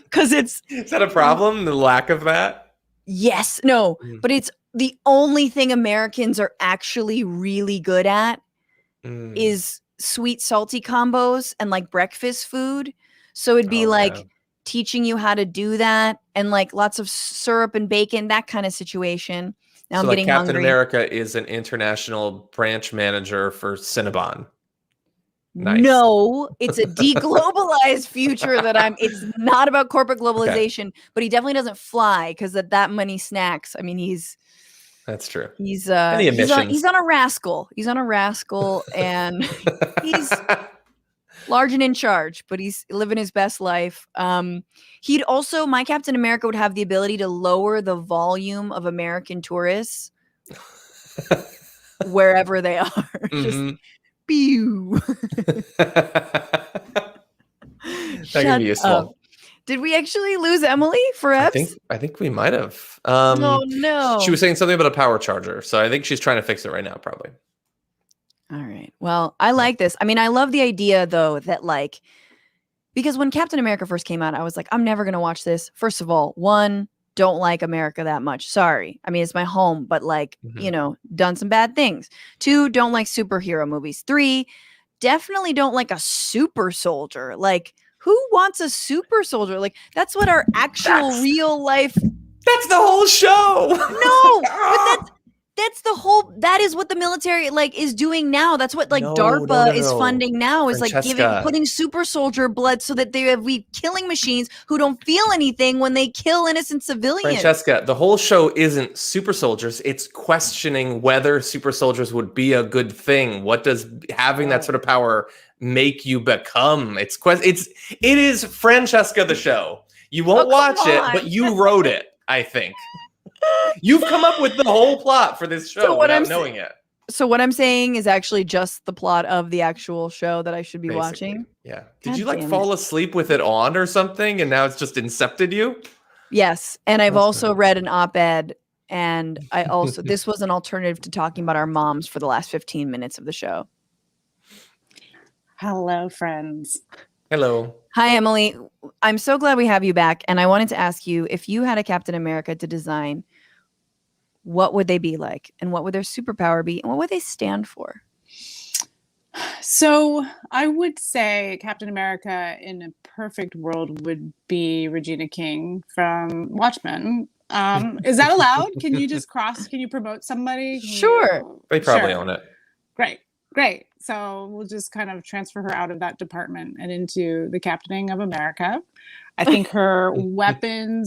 Because is that a problem? The lack of that? Yes, no, but it's the only thing Americans are actually really good at is sweet salty combos and like breakfast food. So it'd be like teaching you how to do that and like lots of syrup and bacon, that kind of situation. Now I'm getting Captain hungry. America is an international branch manager for Cinnabon. Nice. No, it's a deglobalized future it's not about corporate globalization, but he definitely doesn't fly because of that many snacks. I mean, that's true. He's on a rascal. He's on a rascal and he's large and in charge, but he's living his best life. He'd also, my Captain America would have the ability to lower the volume of American tourists wherever they are. Just pew. That could be useful. Up. Did we actually lose Emily for Epps? I think we might have. Oh no. She was saying something about a power charger, so I think she's trying to fix it right now, probably. All right. Well, I like this. I mean, I love the idea though that like, because when Captain America first came out, I was like, I'm never gonna watch this. First of all, one, don't like America that much. Sorry. I mean, it's my home, but like, done some bad things. Two, don't like superhero movies. Three, definitely don't like a super soldier. Like, who wants a super soldier? Like, that's what our actual real life. That's the whole show. No, but that's the whole. That is what the military like is doing now. That's what like DARPA is funding now. Is Francesca. Like putting super soldier blood so that they have killing machines who don't feel anything when they kill innocent civilians. Francesca, the whole show isn't super soldiers. It's questioning whether super soldiers would be a good thing. What does having that sort of power make you become? It is Francesca the show. You won't watch it, but you wrote it, I think. You've come up with the whole plot for this show without knowing it. So what I'm saying is actually just the plot of the actual show that I should be watching. Yeah. Did you fall asleep with it on or something and now it's just incepted you? Yes. And I've also read an op-ed, and I also this was an alternative to talking about our moms for the last 15 minutes of the show. Hello, friends. Hello. Hi, Emily. I'm so glad we have you back. And I wanted to ask you, if you had a Captain America to design, what would they be like? And what would their superpower be? And what would they stand for? So I would say Captain America in a perfect world would be Regina King from Watchmen. Is that allowed? Can you promote somebody? Sure. They probably own it. Great. So we'll just kind of transfer her out of that department and into the captaining of America. I think her superpower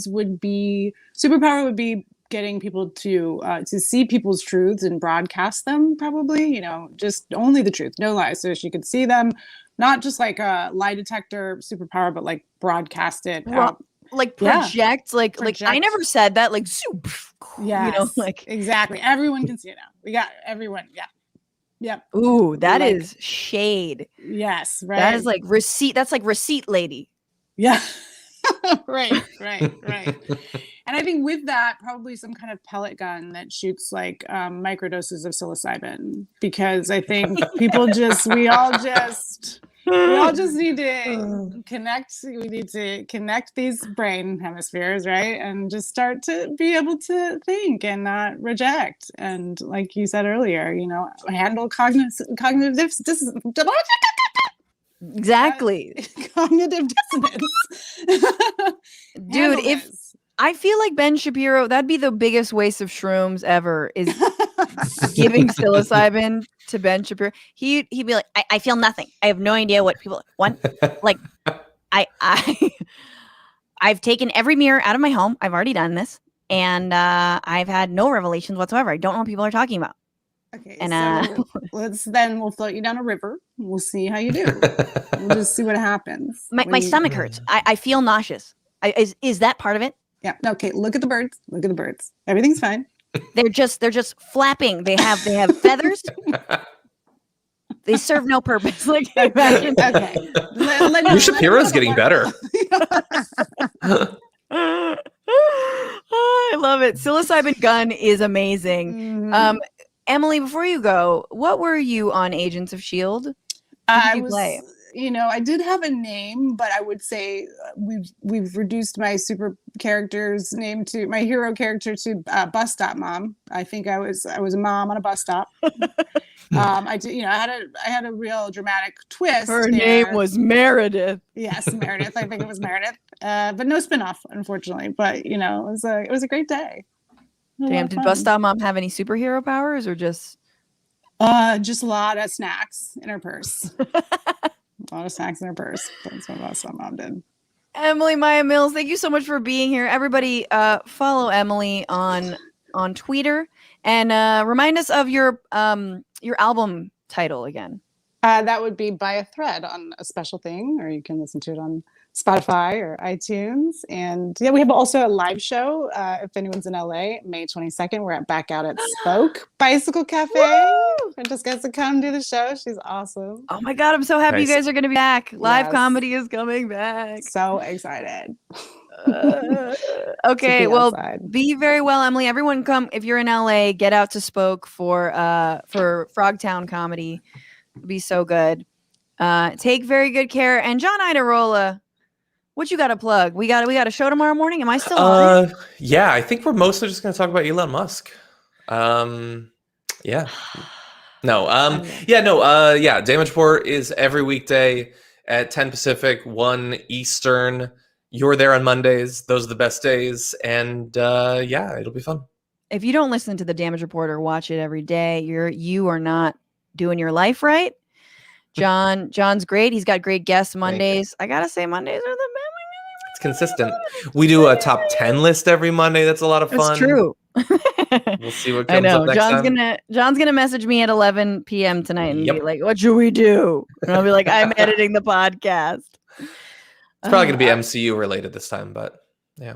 would be getting people to see people's truths and broadcast them, probably, just only the truth, no lies. So she could see them, not just like a lie detector superpower, but like broadcast it out. Like project, like I never said that, like soup. Yes, exactly. Everyone can see it now. We got everyone. Yeah. Yep. Ooh, that is shade. Yes, right. That is like receipt. That's like receipt lady. Yeah. Right. And I think with that, probably some kind of pellet gun that shoots like microdoses of psilocybin, because I think we all just need to connect. We need to connect these brain hemispheres, right? And just start to be able to think and not reject. And like you said earlier, handle cognitive dissonance. Exactly. Cognitive dissonance. Dude, I feel like Ben Shapiro, that'd be the biggest waste of shrooms ever, is giving psilocybin to Ben Shapiro. He'd be like, I feel nothing. I have no idea what people want. Like, I've taken every mirror out of my home. I've already done this. And I've had no revelations whatsoever. I don't know what people are talking about. Okay, and so we'll float you down a river. We'll see how you do. We'll just see what happens. My stomach hurts. I feel nauseous. Is that part of it? Yeah. Okay. Look at the birds. Everything's fine. They're just flapping. They have feathers. They serve no purpose. Like, imagine. Okay. Your Shapiro's getting better. I love it. Psilocybin gun is amazing. Emily, before you go, what were you on Agents of S.H.I.E.L.D.? I was I did have a name, but I would say we've reduced my super character's name to my hero character to bus stop mom. I think I was a mom on a bus stop. I did, I had a real dramatic twist. Her there. name was Meredith. Yes, Meredith. I think it was Meredith. But no spinoff, unfortunately. But it was a great day. Damn, did Bus Stop Mom have any superhero powers or just a lot of snacks in her purse? A lot of snacks in her purse. That's what Bus Stop Mom did. Emily Maya Mills, thank you so much for being here. Everybody, follow Emily on Twitter and remind us of your album title again. That would be By a Thread on a special thing, or you can listen to it on Spotify or iTunes. And yeah, we have also a live show. If anyone's in LA, May 22nd, we're back out at Spoke Bicycle Cafe. Francesca has to come do the show. She's awesome. Oh my God, I'm so happy you guys are going to be back. Live comedy is coming back. So excited. Okay, well, be very well, Emily. Everyone come, if you're in LA, get out to Spoke for Frogtown Comedy. It'll be so good. Take very good care. And John Iadarola, what you got to plug? We got a show tomorrow morning. Am I still on? Yeah, I think we're mostly just going to talk about Elon Musk. Yeah. No. Damage Report is every weekday at 10 Pacific, 1 Eastern. You're there on Mondays. Those are the best days. And it'll be fun. If you don't listen to the Damage Report or watch it every day, you are not doing your life right. John's great. He's got great guests Mondays. I gotta say, Mondays are the best. It's consistent. We do a top 10 list every Monday. That's a lot of fun. That's true. We'll see what comes up next time. John's gonna message me at 11 p.m. tonight and be like, "What should we do?" And I'll be like, "I'm editing the podcast." It's probably gonna be MCU related this time, but yeah.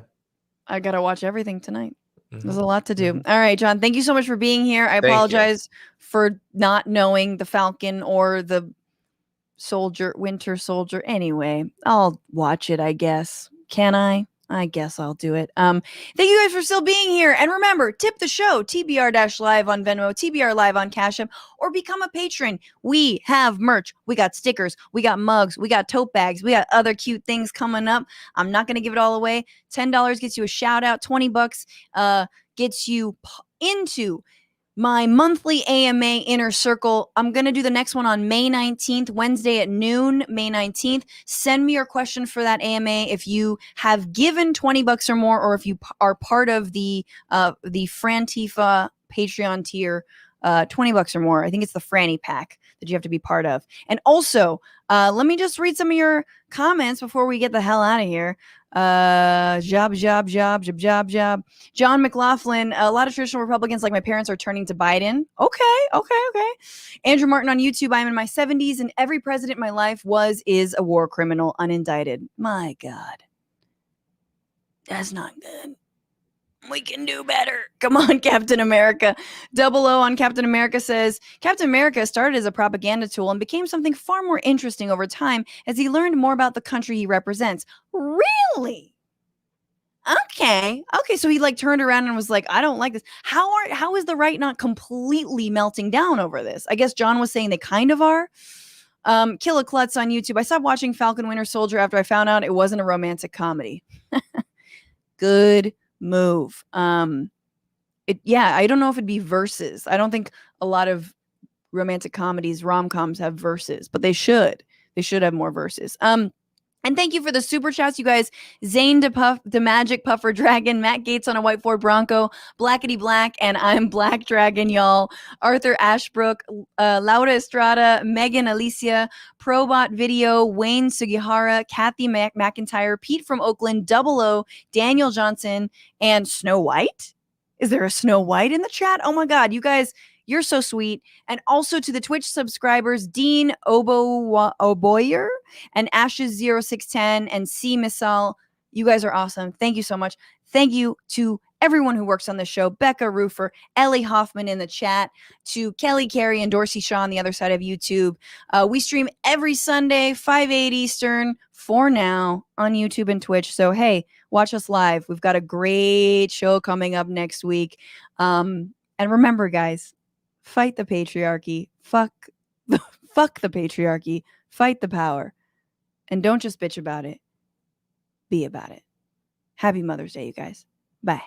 I gotta watch everything tonight. There's a lot to do. All right, John, thank you so much for being here. I apologize for not knowing the Falcon or the Winter Soldier. Anyway, I'll watch it, I guess. Can I? I guess I'll do it. Thank you guys for still being here. And remember, tip the show, TBR-live on Venmo, TBR live on Cash App, or become a patron. We have merch. We got stickers. We got mugs. We got tote bags. We got other cute things coming up. I'm not going to give it all away. $10 gets you a shout out. $20 gets you into my monthly AMA Inner Circle. I'm going to do the next one on May 19th, Wednesday at noon, May 19th. Send me your question for that AMA if you have given $20 or more, or if you are part of the Frantifa Patreon tier, $20 or more. I think it's the Franny pack that you have to be part of. And also, let me just read some of your comments before we get the hell out of here. Job. John McLaughlin, a lot of traditional Republicans like my parents are turning to Biden. Okay. Andrew Martin on YouTube, I'm in my 70s and every president in my life is a war criminal, unindicted. My God. That's not good. We can do better. Come on, Captain America. Double O on Captain America says, Captain America started as a propaganda tool and became something far more interesting over time as he learned more about the country he represents. Really? Okay, so he turned around and was like, I don't like this. How is the right not completely melting down over this? I guess John was saying they kind of are. Killa Klutz on YouTube. I stopped watching Falcon Winter Soldier after I found out it wasn't a romantic comedy. Good move. I don't know if it'd be verses. I don't think a lot of romantic comedies, rom-coms have verses, but they should have more verses. And thank you for the super chats, you guys. Zane the Magic Puffer Dragon, Matt Gates on a white Ford Bronco, Blackity Black, and I'm Black Dragon, y'all. Arthur Ashbrook, Laura Estrada, Megan Alicia, Probot Video, Wayne Sugihara, Kathy McIntyre, Pete from Oakland, Double O, Daniel Johnson, and Snow White. Is there a Snow White in the chat? Oh my God, you guys, you're so sweet. And also to the Twitch subscribers, Dean Oboyer and Ashes0610 and C Missal. You guys are awesome. Thank you so much. Thank you to everyone who works on the show. Becca Rufer, Ellie Hoffman in the chat, to Kelly Carey and Dorsey Shaw on the other side of YouTube. We stream every Sunday, 5/8 Eastern for now on YouTube and Twitch. So, hey, watch us live. We've got a great show coming up next week. And remember, guys, fight the patriarchy. Fuck the patriarchy. Fight the power. And don't just bitch about it. Be about it. Happy Mother's Day, you guys. Bye.